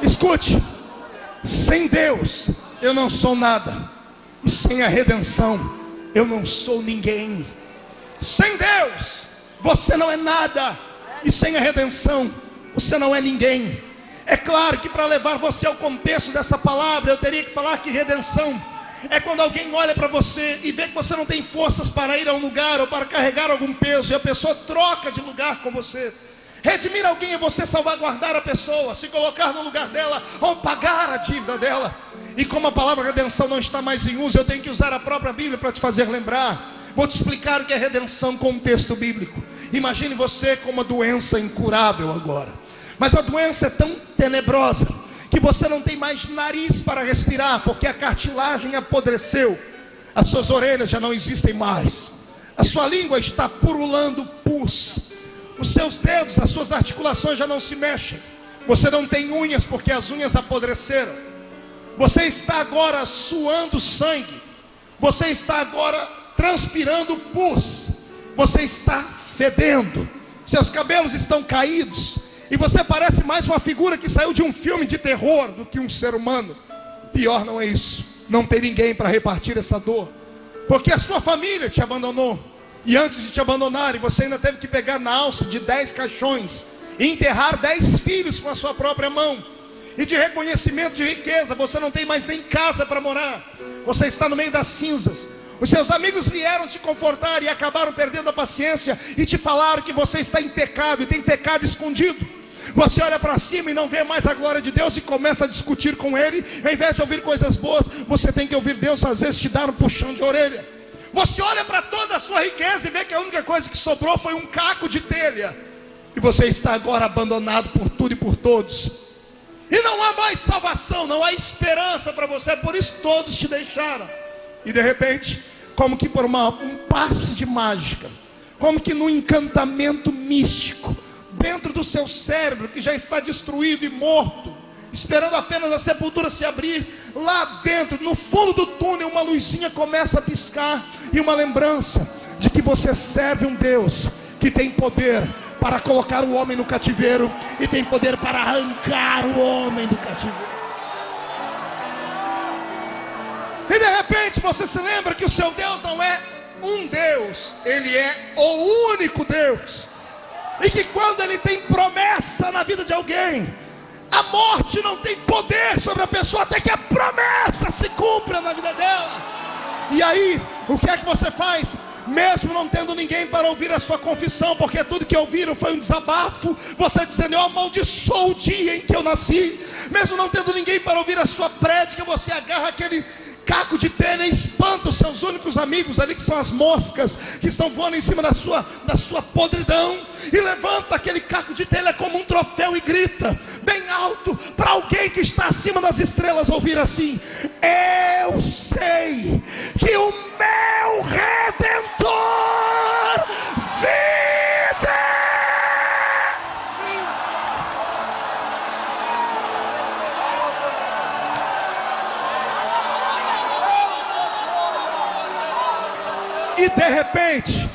Escute, sem Deus eu não sou nada, e sem a redenção eu não sou ninguém. Sem Deus você não é nada, e sem a redenção você não é ninguém. É claro que para levar você ao contexto dessa palavra, eu teria que falar que redenção é quando alguém olha para você e vê que você não tem forças para ir a um lugar ou para carregar algum peso, e a pessoa troca de lugar com você. Redimir alguém é você salvaguardar a pessoa, se colocar no lugar dela ou pagar a dívida dela. E como a palavra redenção não está mais em uso, eu tenho que usar a própria Bíblia para te fazer lembrar. Vou te explicar o que é redenção com um texto bíblico. Imagine você com uma doença incurável agora, mas a doença é tão tenebrosa que você não tem mais nariz para respirar, porque a cartilagem apodreceu, as suas orelhas já não existem mais, a sua língua está purulando pus, os seus dedos, as suas articulações já não se mexem, você não tem unhas porque as unhas apodreceram, você está agora suando sangue, você está agora transpirando pus, você está fedendo, seus cabelos estão caídos, e você parece mais uma figura que saiu de um filme de terror do que um ser humano. Pior não é isso, não tem ninguém para repartir essa dor, porque a sua família te abandonou, e antes de te abandonarem, você ainda teve que pegar na alça de 10 caixões e enterrar 10 filhos com a sua própria mão. E de reconhecimento de riqueza, você não tem mais nem casa para morar, você está no meio das cinzas. Os seus amigos vieram te confortar e acabaram perdendo a paciência e te falaram que você está em pecado e tem pecado escondido. Você olha para cima e não vê mais a glória de Deus e começa a discutir com Ele. Ao invés de ouvir coisas boas, você tem que ouvir Deus às vezes te dar um puxão de orelha. Você olha para toda a sua riqueza e vê que a única coisa que sobrou foi um caco de telha, e você está agora abandonado por tudo e por todos, e não há mais salvação, não há esperança para você. Por isso todos te deixaram. E de repente, como que por um passe de mágica, como que num encantamento místico, dentro do seu cérebro que já está destruído e morto, esperando apenas a sepultura se abrir, lá dentro, no fundo do túnel, uma luzinha começa a piscar, e uma lembrança de que você serve um Deus que tem poder para colocar o homem no cativeiro, e tem poder para arrancar o homem do cativeiro. E de repente você se lembra que o seu Deus não é um Deus, Ele é o único Deus, e que quando Ele tem promessa na vida de alguém, a morte não tem poder sobre a pessoa até que a promessa se cumpra na vida dela. E aí, o que é que você faz? Mesmo não tendo ninguém para ouvir a sua confissão, porque tudo que ouviram foi um desabafo, você dizendo: eu amaldiçoo o dia em que eu nasci. Mesmo não tendo ninguém para ouvir a sua prédica, você agarra aquele caco de telha e espanta os seus únicos amigos ali, que são as moscas que estão voando em cima da sua podridão, e levanta aquele caco de telha como um troféu e grita bem alto para alguém que está acima das estrelas ouvir assim: eu sei que o meu Redentor vive. E de repente,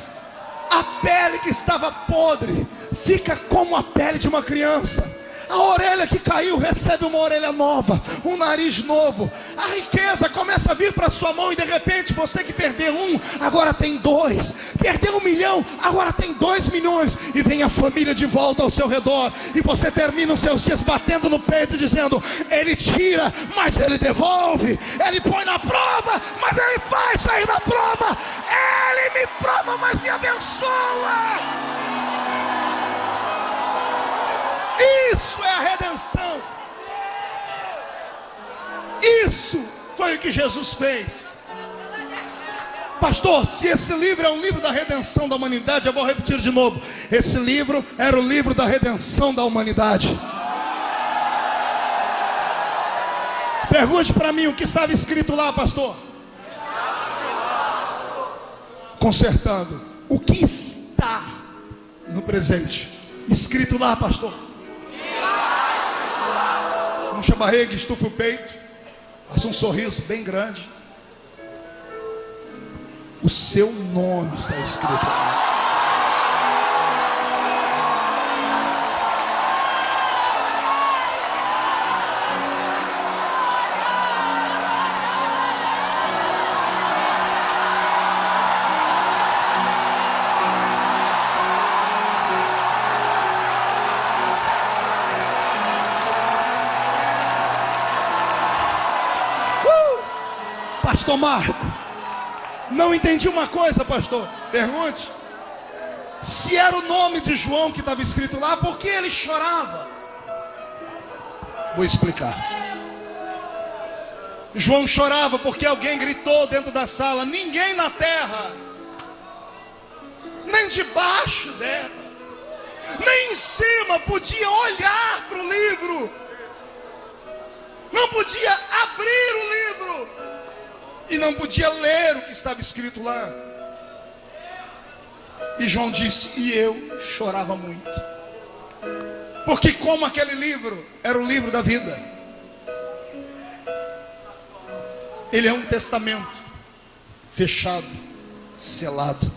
a pele que estava podre fica como a pele de uma criança. A orelha que caiu recebe uma orelha nova, um nariz novo. A riqueza começa a vir para sua mão, e de repente você que perdeu um, agora tem 2. Perdeu 1 milhão, agora tem 2 milhões. E vem a família de volta ao seu redor, e você termina os seus dias batendo no peito, dizendo: Ele tira, mas Ele devolve. Ele põe na prova, mas Ele faz sair da prova. Ele me prova, mas me abençoa. Isso é a redenção. Isso foi o que Jesus fez. Pastor, se esse livro é um livro da redenção da humanidade, eu vou repetir de novo. Esse livro era o livro da redenção da humanidade. Pergunte para mim o que estava escrito lá, pastor. Consertando. O que está no presente escrito lá, pastor? Puxa a barriga, estufa o peito, faça um sorriso bem grande. O seu nome está escrito lá. Pastor Marco, não entendi uma coisa, pastor. Pergunte. Se era o nome de João que estava escrito lá, por que ele chorava? Vou explicar. João chorava porque alguém gritou dentro da sala: ninguém na terra, nem debaixo dela, nem em cima podia olhar para o livro, não podia abrir o livro e não podia ler o que estava escrito lá. E João disse: e eu chorava muito, porque como aquele livro era o livro da vida, ele é um testamento fechado, selado.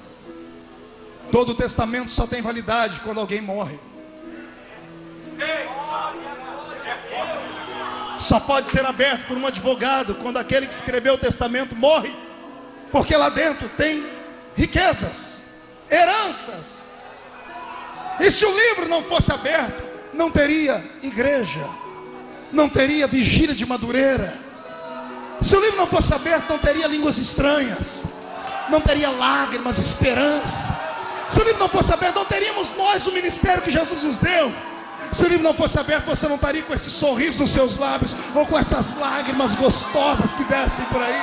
Todo testamento só tem validade quando alguém morre. Só pode ser aberto por um advogado quando aquele que escreveu o testamento morre, porque lá dentro tem riquezas, heranças. E se o livro não fosse aberto, não teria igreja, não teria vigília de Madureira. Se o livro não fosse aberto, não teria línguas estranhas, não teria lágrimas, esperança. Se o livro não fosse aberto, não teríamos nós o ministério que Jesus nos deu. Se o livro não fosse aberto, você não estaria com esse sorriso nos seus lábios, ou com essas lágrimas gostosas que descem por aí.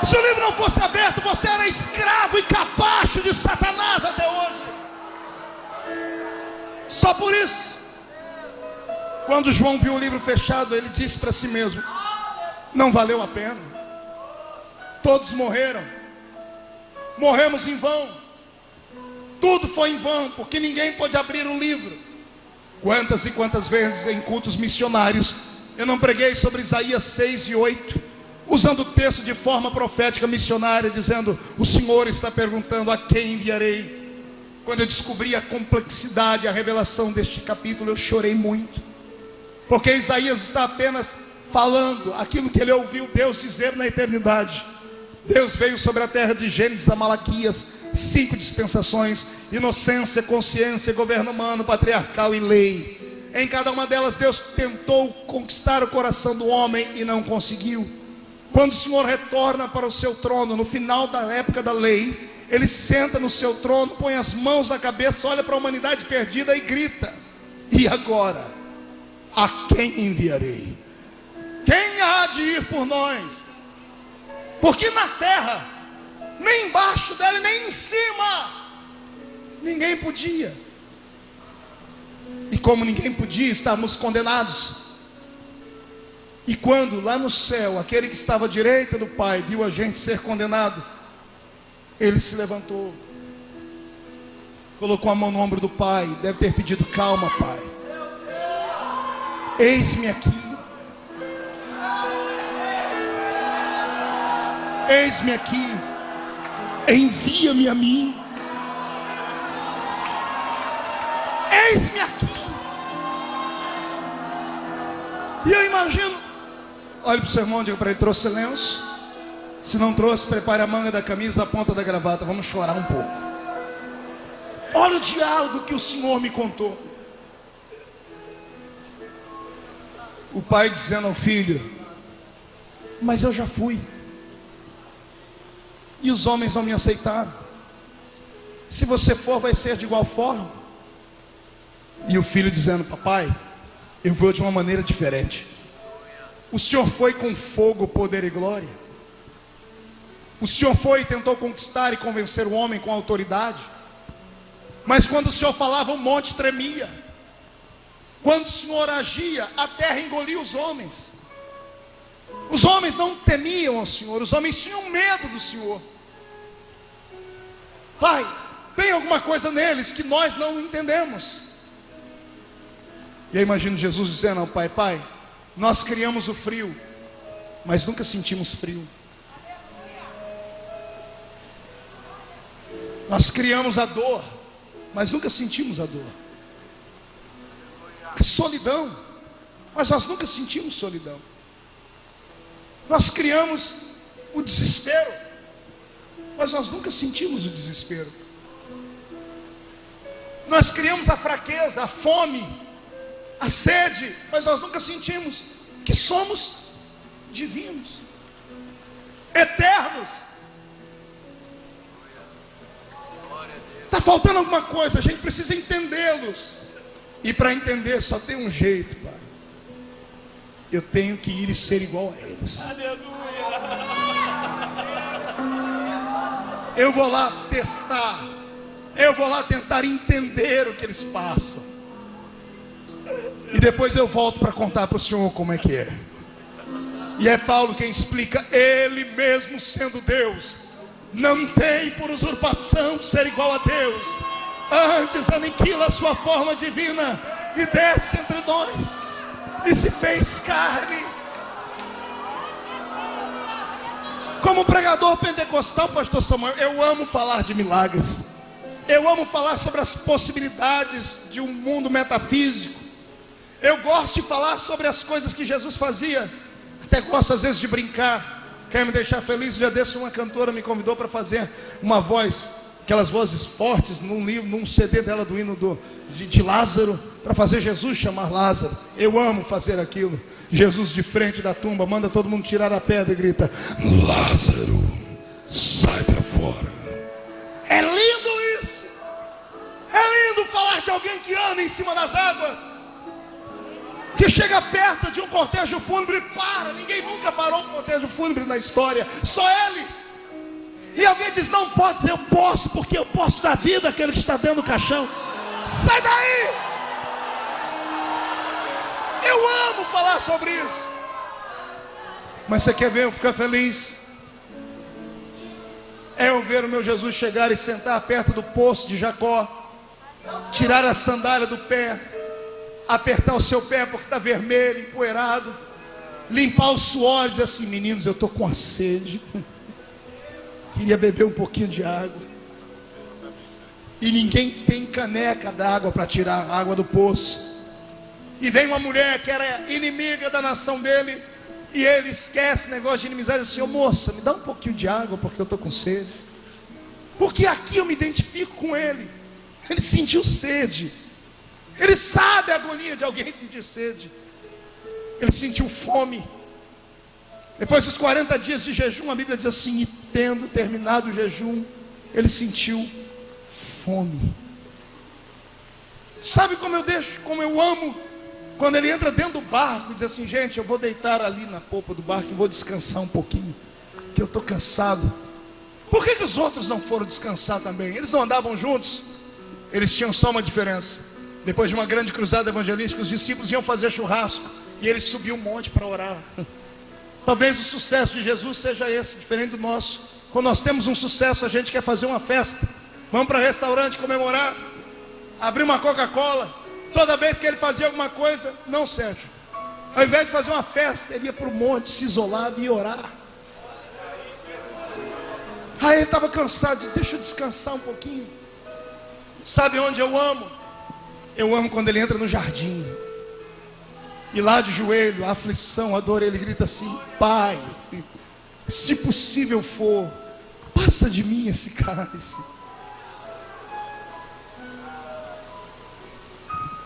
Se o livro não fosse aberto, você era escravo e capacho de Satanás até hoje. Só por isso, quando João viu o livro fechado, ele disse para si mesmo: não valeu a pena. Todos morreram, morremos em vão, tudo foi em vão, porque ninguém pôde abrir o livro. Quantas e quantas vezes em cultos missionários eu não preguei sobre Isaías 6 e 8, usando o texto de forma profética missionária, dizendo: o Senhor está perguntando, a quem enviarei? Quando eu descobri a complexidade, a revelação deste capítulo, eu chorei muito, porque Isaías está apenas falando aquilo que ele ouviu Deus dizer na eternidade. Deus veio sobre a terra de Gênesis a Malaquias, 5 dispensações: inocência, consciência, governo humano, patriarcal e lei. Em cada uma delas Deus tentou conquistar o coração do homem e não conseguiu. Quando o Senhor retorna para o seu trono, no final da época da lei, Ele senta no seu trono, põe as mãos na cabeça, olha para a humanidade perdida e grita: e agora? A quem enviarei? Quem há de ir por nós? Porque na terra, nem embaixo dela, nem em cima, ninguém podia. E como ninguém podia, estávamos condenados. E quando lá no céu, aquele que estava à direita do Pai viu a gente ser condenado, ele se levantou, colocou a mão no ombro do Pai, deve ter pedido: calma, Pai, eis-me aqui, eis-me aqui, envia-me a mim, eis-me aqui. E eu imagino, olhe para o seu irmão e diga para ele: trouxe lenço? Se não trouxe, prepare a manga da camisa, a ponta da gravata, vamos chorar um pouco. Olha o diálogo que o Senhor me contou. O pai dizendo ao filho: mas eu já fui, e os homens não me aceitaram. Se você for, vai ser de igual forma. E o filho dizendo: papai, eu vou de uma maneira diferente. O Senhor foi com fogo, poder e glória. O Senhor foi e tentou conquistar e convencer o homem com autoridade. Mas quando o Senhor falava, o monte tremia. Quando o Senhor agia, a terra engolia os homens. Os homens não temiam ao Senhor, os homens tinham medo do Senhor. Pai, tem alguma coisa neles que nós não entendemos. E eu imagino Jesus dizendo ao Pai: Pai, nós criamos o frio, mas nunca sentimos frio. Nós criamos a dor, mas nunca sentimos a dor. A solidão, mas nós nunca sentimos solidão. Nós criamos o desespero, mas nós nunca sentimos o desespero. Nós criamos a fraqueza, a fome, a sede, mas nós nunca sentimos que somos divinos, eternos. Está faltando alguma coisa, a gente precisa entendê-los. E para entender só tem um jeito, Pai. Eu tenho que ir e ser igual a eles. Eu vou lá testar. Eu vou lá tentar entender o que eles passam. E depois eu volto para contar para o Senhor como é que é. E é Paulo quem explica: Ele mesmo sendo Deus, não tem por usurpação ser igual a Deus. Antes aniquila a sua forma divina e desce entre nós e se fez carne. Como pregador pentecostal, pastor Samuel, eu amo falar de milagres. Eu amo falar sobre as possibilidades de um mundo metafísico. Eu gosto de falar sobre as coisas que Jesus fazia. Até gosto às vezes de brincar. Quer me deixar feliz? Um dia desse uma cantora me convidou para fazer uma voz, aquelas vozes fortes, num CD dela do hino de Lázaro, para fazer Jesus chamar Lázaro. Eu amo fazer aquilo. Jesus de frente da tumba, manda todo mundo tirar a pedra e grita: Lázaro, sai para fora. É lindo isso. É lindo falar de alguém que anda em cima das águas, que chega perto de um cortejo fúnebre e para. Ninguém nunca parou um cortejo fúnebre na história, só ele. E alguém diz: não pode dizer, eu posso, porque eu posso dar vida àquele que está dentro do caixão. Sai daí! Eu amo falar sobre isso. Mas você quer ver eu ficar feliz? É eu ver o meu Jesus chegar e sentar perto do poço de Jacó, tirar a sandália do pé, apertar o seu pé porque está vermelho, empoeirado, limpar o suor e dizer assim: meninos, eu estou com a sede, queria beber um pouquinho de água. E ninguém tem caneca d'água para tirar a água do poço. E vem uma mulher que era inimiga da nação dele, e ele esquece o negócio de inimizade e diz assim: ô moça, me dá um pouquinho de água porque eu estou com sede. Porque aqui eu me identifico com ele. Ele sentiu sede. Ele sabe a agonia de alguém sentir sede. Ele sentiu fome. Depois dos 40 dias de jejum, a Bíblia diz assim: e tendo terminado o jejum, ele sentiu fome. Sabe como eu amo quando ele entra dentro do barco e diz assim: gente, eu vou deitar ali na polpa do barco e vou descansar um pouquinho, que eu estou cansado. Por que os outros não foram descansar também? Eles não andavam juntos? Eles tinham só uma diferença. Depois de uma grande cruzada evangelística, os discípulos iam fazer churrasco e eles subiam um monte para orar. Talvez o sucesso de Jesus seja esse, diferente do nosso. Quando nós temos um sucesso, a gente quer fazer uma festa. Vamos para restaurante comemorar, abrir uma Coca-Cola. Toda vez que ele fazia alguma coisa, não, Sérgio, ao invés de fazer uma festa, ele ia para o monte, se isolava e ia orar. Aí ele estava cansado, deixa eu descansar um pouquinho. Sabe onde eu amo? Eu amo quando ele entra no jardim, e lá de joelho, a aflição, a dor, ele grita assim: Pai, se possível for, passa de mim esse cálice.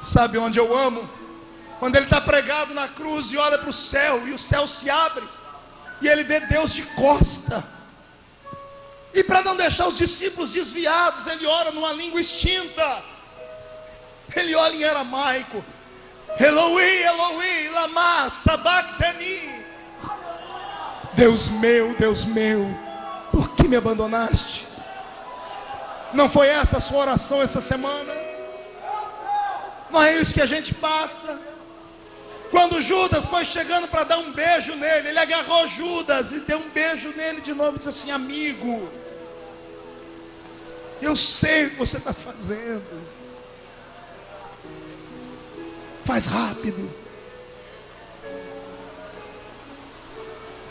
Sabe onde eu amo? Quando ele está pregado na cruz e olha para o céu, e o céu se abre, e ele vê Deus de costa. E para não deixar os discípulos desviados, ele ora numa língua extinta. Ele olha em aramaico: Eloi, Eloi, lama sabachthani. Deus meu, Por que me abandonaste? Não foi essa a sua oração essa semana? Não é isso que a gente passa? Quando Judas foi chegando para dar um beijo nele, ele agarrou Judas e deu um beijo nele de novo e disse assim: amigo, eu sei o que você está fazendo, faz rápido.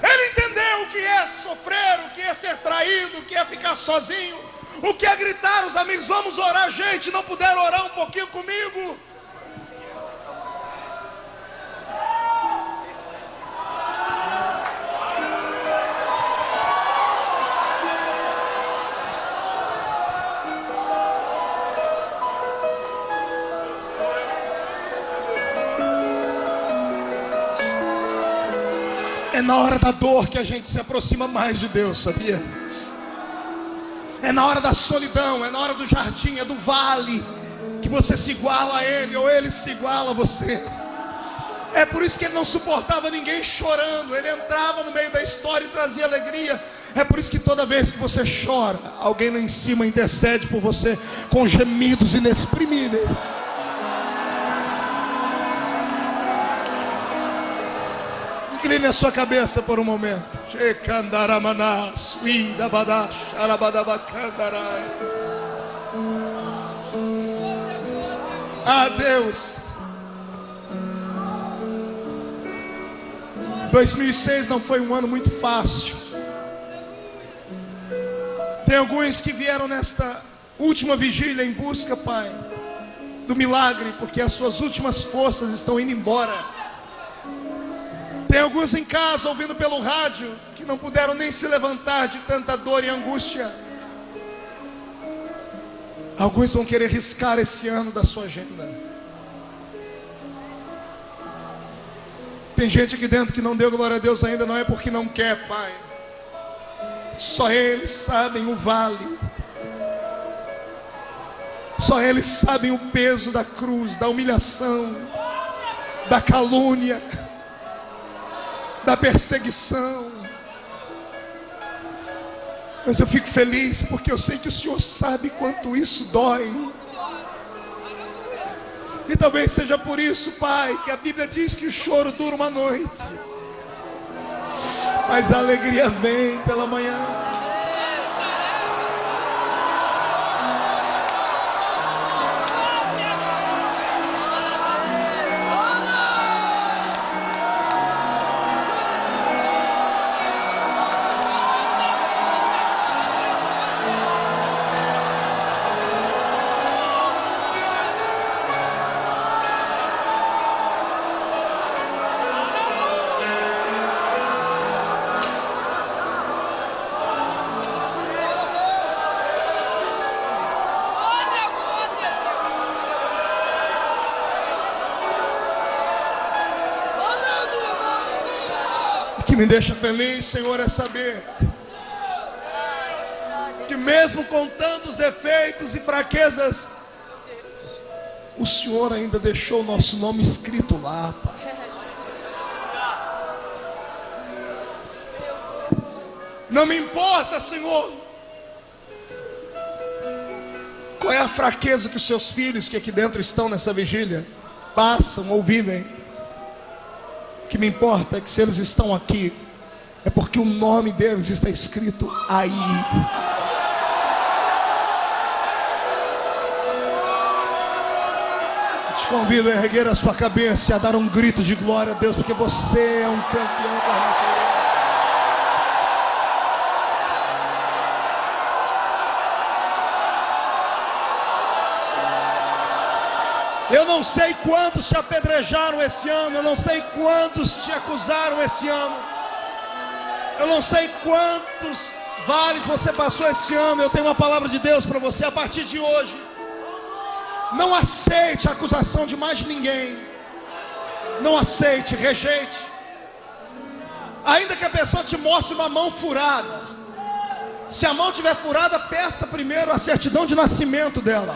Ele entendeu o que é sofrer, o que é ser traído, o que é ficar sozinho, o que é gritar os amigos: vamos orar, gente, não puderam orar um pouquinho comigo? É na hora da dor que a gente se aproxima mais de Deus, sabia? É na hora da solidão, é na hora do jardim, é do vale, que você se iguala a Ele, ou Ele se iguala a você. É por isso que Ele não suportava ninguém chorando. Ele entrava no meio da história e trazia alegria. É por isso que toda vez que você chora, alguém lá em cima intercede por você com gemidos inexprimíveis. Incline a sua cabeça por um momento. Ah, Deus, 2006 não foi um ano muito fácil. Tem alguns que vieram nesta última vigília em busca, Pai, do milagre, porque as suas últimas forças estão indo embora. Tem alguns em casa ouvindo pelo rádio que não puderam nem se levantar de tanta dor e angústia. Alguns vão querer riscar esse ano da sua agenda. Tem gente aqui dentro que não deu glória a Deus ainda, não é porque não quer, Pai. Só eles sabem o vale. Só eles sabem o peso da cruz, da humilhação, da calúnia, da perseguição. Mas eu fico feliz porque eu sei que o Senhor sabe quanto isso dói. E talvez seja por isso, Pai, que a Bíblia diz que o choro dura uma noite, mas a alegria vem pela manhã. O que me deixa feliz, Senhor, é saber que mesmo com tantos defeitos e fraquezas, o Senhor ainda deixou o nosso nome escrito lá, Pai. Não me importa, Senhor, qual é a fraqueza que os seus filhos que aqui dentro estão nessa vigília passam ou vivem. O que me importa é que se eles estão aqui, é porque o nome deles está escrito aí. Te convido a erguer a sua cabeça e a dar um grito de glória a Deus, porque você é um campeão da natureza. Eu não sei quantos te apedrejaram esse ano, eu não sei quantos te acusaram esse ano, eu não sei quantos vales você passou esse ano. Eu tenho uma palavra de Deus para você a partir de hoje. Não aceite a acusação de mais ninguém. Não aceite, rejeite. Ainda que a pessoa te mostre uma mão furada, se a mão estiver furada, peça primeiro a certidão de nascimento dela.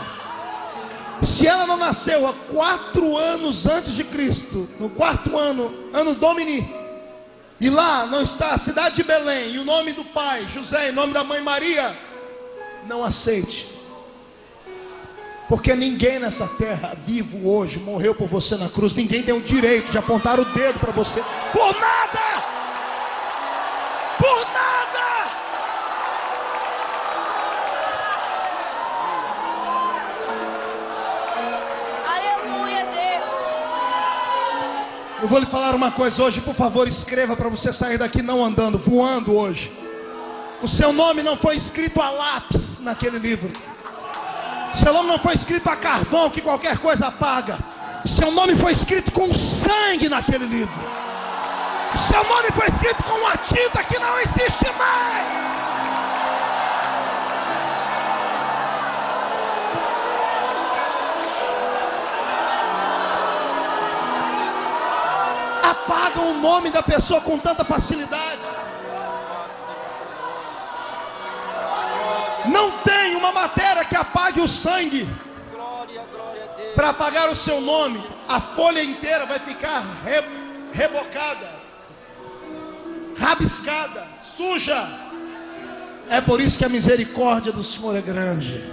Se ela não nasceu há 4 anos antes de Cristo, no 4º ano, ano Domini, e lá não está a cidade de Belém, e o nome do pai, José, e o nome da mãe, Maria, não aceite. Porque ninguém nessa terra vivo hoje morreu por você na cruz. Ninguém tem o direito de apontar o dedo para você. Por nada! Por nada! Aleluia, Deus. Eu vou lhe falar uma coisa hoje, por favor, escreva para você sair daqui não andando, voando hoje. O seu nome não foi escrito a lápis naquele livro. Seu nome não foi escrito a carvão que qualquer coisa apaga. Seu nome foi escrito com sangue naquele livro. Seu nome foi escrito com uma tinta que não existe mais. Apagam o nome da pessoa com tanta facilidade. Não tem uma matéria que apague o sangue. Para apagar o seu nome, a folha inteira vai ficar rebocada, rabiscada, suja. É por isso que a misericórdia do Senhor é grande.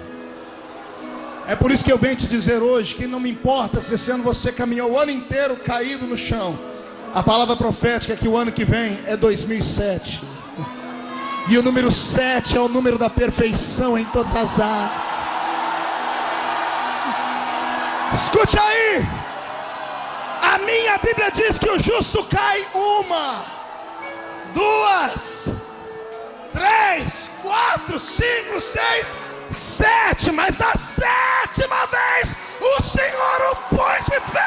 É por isso que eu venho te dizer hoje que não me importa se esse ano você caminhou o ano inteiro caído no chão. A palavra profética é que o ano que vem é 2007. E o número 7 é o número da perfeição em todas as áreas. Escute aí. A minha Bíblia diz que o justo cai 1, 2, 3, 4, 5, 6, 7. Mas na 7ª vez o Senhor o põe de pé.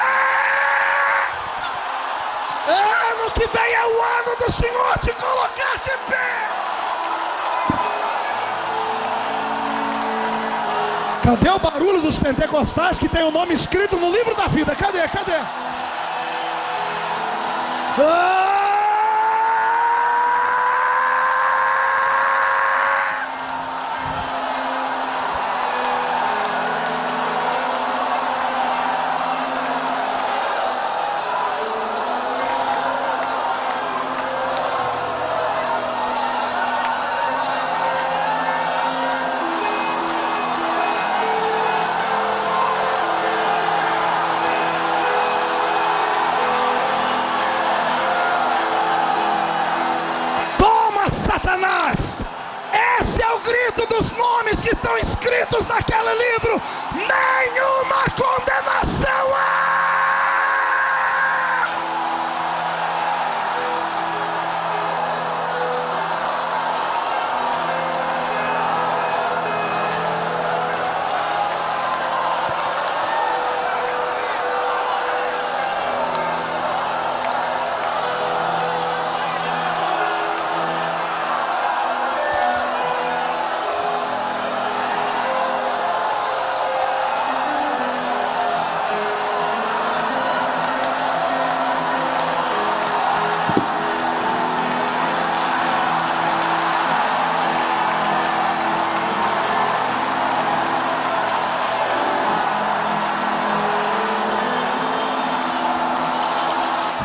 Ano que vem é o ano do Senhor te colocar de pé. Cadê o barulho dos pentecostais que tem o nome escrito no livro da vida? Cadê? Satanás, esse é o grito dos nomes que estão escritos naquele livro. Nenhuma condenação há.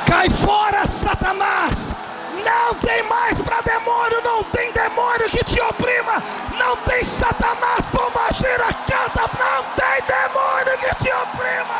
Cai fora, Satanás! Não tem mais para demônio, não tem demônio que te oprima, não tem Satanás, pombagira, canta, não tem demônio que te oprima.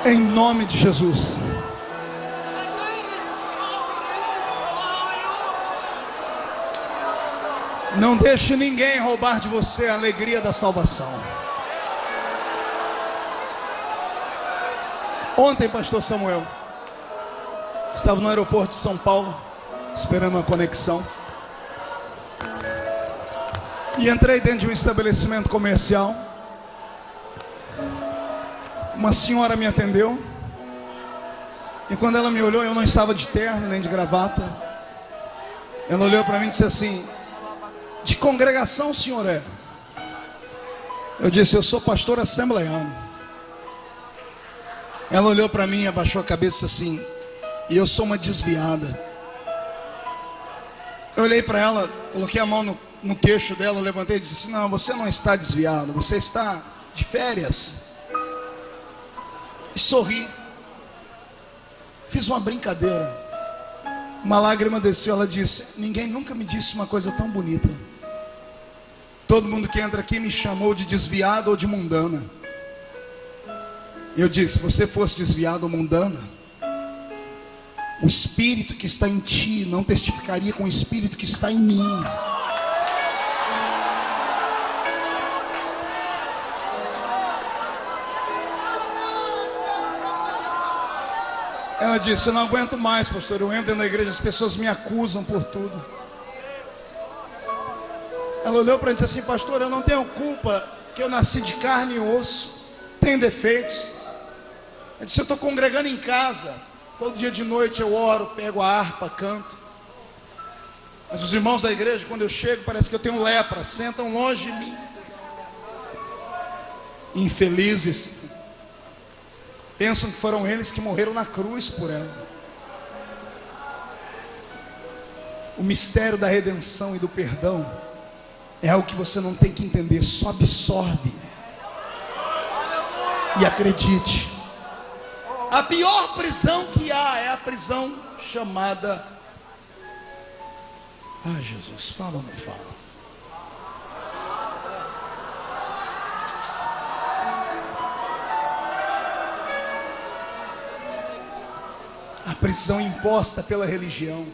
Em nome de Jesus. Não deixe ninguém roubar de você a alegria da salvação. Ontem, pastor Samuel, estava no aeroporto de São Paulo, esperando uma conexão. E entrei dentro de um estabelecimento comercial. Uma senhora me atendeu. E quando ela me olhou, eu não estava de terno nem de gravata. Ela olhou para mim e disse assim: de congregação o senhor é? Eu disse: eu sou pastor assembleiano. Ela olhou para mim, abaixou a cabeça assim: e eu sou uma desviada. Eu olhei para ela, coloquei a mão no queixo dela, levantei e disse assim: não, você não está desviado, você está de férias. E sorri. Fiz uma brincadeira. Uma lágrima desceu. Ela disse: ninguém nunca me disse uma coisa tão bonita. Todo mundo que entra aqui me chamou de desviado ou de mundana. Eu disse: se você fosse desviado ou mundana, o espírito que está em ti não testificaria com o espírito que está em mim. Ela disse: eu não aguento mais, pastor. Eu entro na igreja, as pessoas me acusam por tudo. Ela olhou para mim e disse assim: pastor, eu não tenho culpa, que eu nasci de carne e osso, tenho defeitos. Eu disse: eu estou congregando em casa, todo dia de noite eu oro, pego a harpa, canto. Mas os irmãos da igreja, quando eu chego, parece que eu tenho lepra, sentam longe de mim. Infelizes. Pensam que foram eles que morreram na cruz por ela. O mistério da redenção e do perdão é algo que você não tem que entender, só absorve. E acredite, a pior prisão que há é a prisão chamada... Ai, Jesus, fala ou não fala? A prisão imposta pela religião,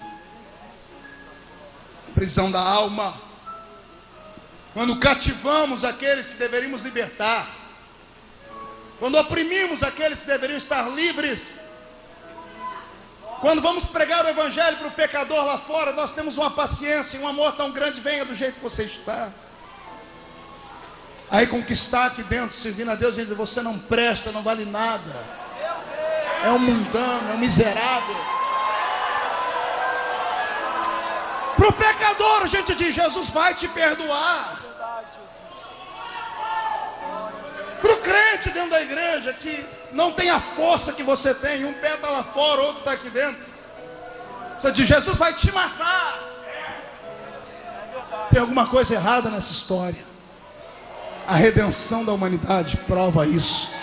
a prisão da alma. Quando cativamos aqueles que deveríamos libertar, quando oprimimos aqueles que deveriam estar livres, quando vamos pregar o evangelho para o pecador lá fora, nós temos uma paciência e um amor tão grande: venha do jeito que você está. Aí conquistar aqui dentro, servindo a Deus, gente, você não presta, não vale nada. É um mundano, é um miserável. Para o pecador, a gente diz: Jesus vai te perdoar. Para o crente dentro da igreja, que não tem a força que você tem, um pé está lá fora, outro está aqui dentro, você diz: Jesus vai te matar. Tem alguma coisa errada nessa história. A redenção da humanidade prova isso.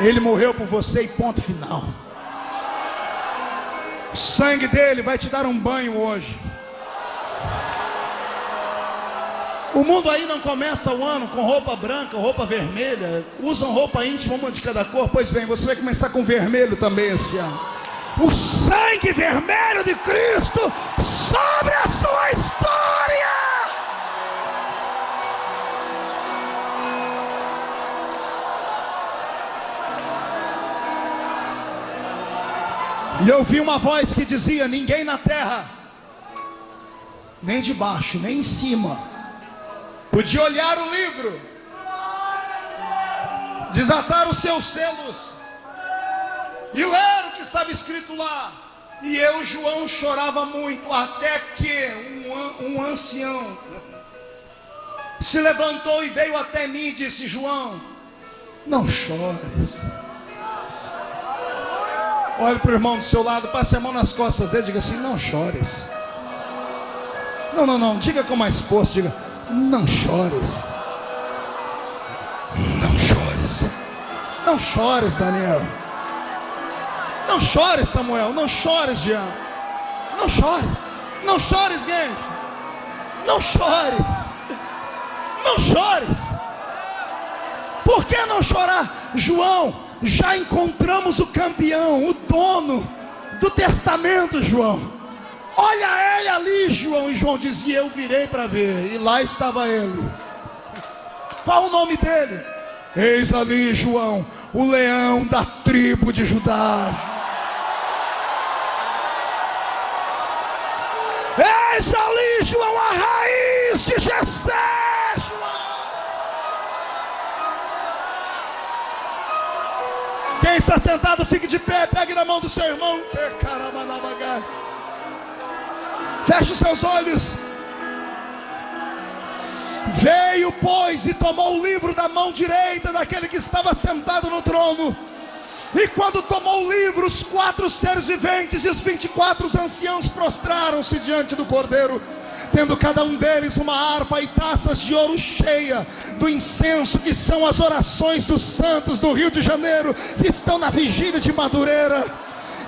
Ele morreu por você e ponto final. O sangue dele vai te dar um banho hoje. O mundo aí não começa o ano com roupa branca, roupa vermelha. Usam roupa íntima, uma de cada cor. Pois bem, você vai começar com vermelho também esse ano. O sangue vermelho de Cristo sobre a sua história. E eu vi uma voz que dizia: ninguém na terra, nem de baixo, nem em cima, podia olhar o livro, desatar os seus selos e ler o que estava escrito lá. E eu, João, chorava muito, até que um ancião se levantou e veio até mim e disse: João, não chores. Olhe para o irmão do seu lado, passe a mão nas costas dele e diga assim: não chores. Não, diga com mais força, diga: não chores. Não chores. Não chores, Daniel. Não chores, Samuel. Não chores, Jean. Não chores. Não chores, gente. Não chores. Não chores. Por que não chorar? João, já encontramos o campeão, o dono do testamento, João. Olha ele ali, João. E João dizia: eu virei para ver, e lá estava ele. Qual o nome dele? Eis ali, João, o leão da tribo de Judá. Eis ali, João, a raiz de Jessé, João. Quem está sentado, fique de pé, pegue na mão do seu irmão. Feche os seus olhos. Veio, pois, e tomou o livro da mão direita daquele que estava sentado no trono. E quando tomou o livro, os 4 seres viventes e os 24 anciãos prostraram-se diante do Cordeiro, tendo cada um deles uma harpa e taças de ouro cheia do incenso, que são as orações dos santos do Rio de Janeiro, que estão na vigília de Madureira.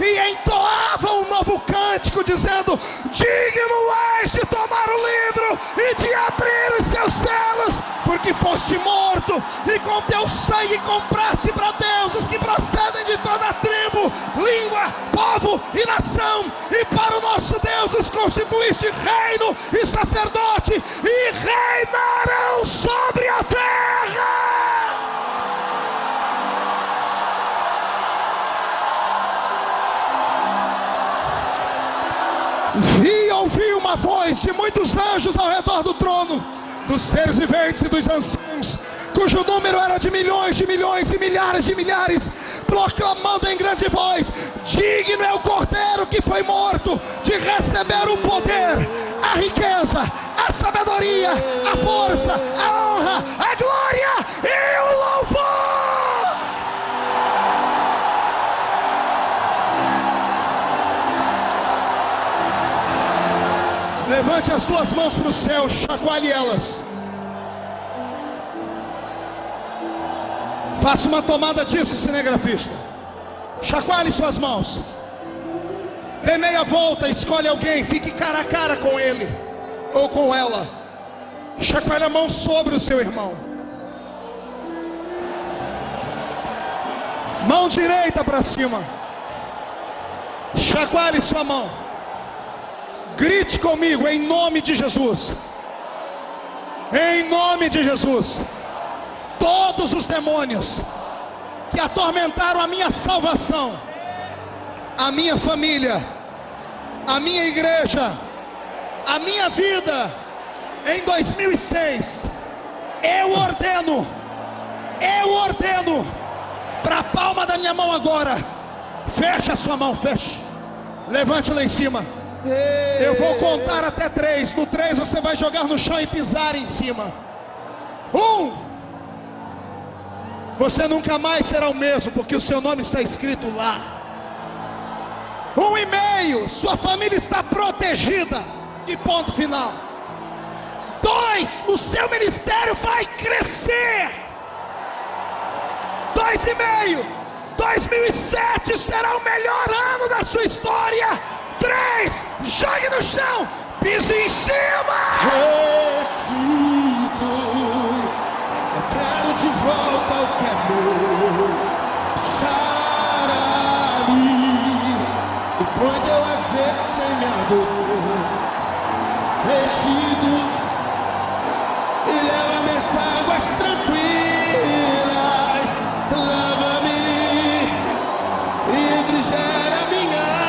E entoavam um novo cântico, dizendo: digno és de tomar o livro e de abrir os seus selos, porque foste morto, e com teu sangue compraste para Deus os que procedem de toda a tribo, língua, povo e nação, e para o nosso Deus os constituíste reino e sacerdote, e reinarão sobre a terra. Vi e ouvi uma voz de muitos anjos ao redor do trono, dos seres viventes e dos anciãos, cujo número era de milhões e milhares de milhares, proclamando em grande voz: digno é o Cordeiro que foi morto de receber o poder, a riqueza, a sabedoria, a força, a honra, a glória e o louvor. Levante as duas mãos para o céu, chacoalhe elas. Faça uma tomada disso, cinegrafista. Chacoalhe suas mãos. Dê meia volta, escolhe alguém, fique cara a cara com ele ou com ela. Chacoalhe a mão sobre o seu irmão. Mão direita para cima. Chacoalhe sua mão. Grite comigo: em nome de Jesus. Em nome de Jesus. Todos os demônios que atormentaram a minha salvação, a minha família, a minha igreja, a minha vida, em 2006, eu ordeno, para a palma da minha mão agora, feche a sua mão, feche, levante lá em cima. Eu vou contar até 3. No 3 você vai jogar no chão e pisar em cima. 1. Você nunca mais será o mesmo, porque o seu nome está escrito lá. 1,5. Sua família está protegida. E ponto final. 2. O seu ministério vai crescer. 2,5. 2007 será o melhor ano da sua história. 3, jogue no chão, pise em cima. Ressuscito, eu quero de volta o que é meu. Sara-me, enquanto eu aceito em minha dor. Ressuscito e leva-me às águas tranquilas. Lava-me e refrigera minha alma.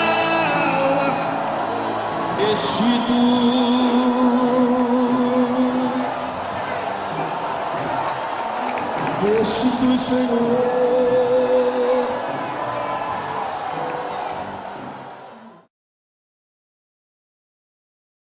Restitui, Senhor.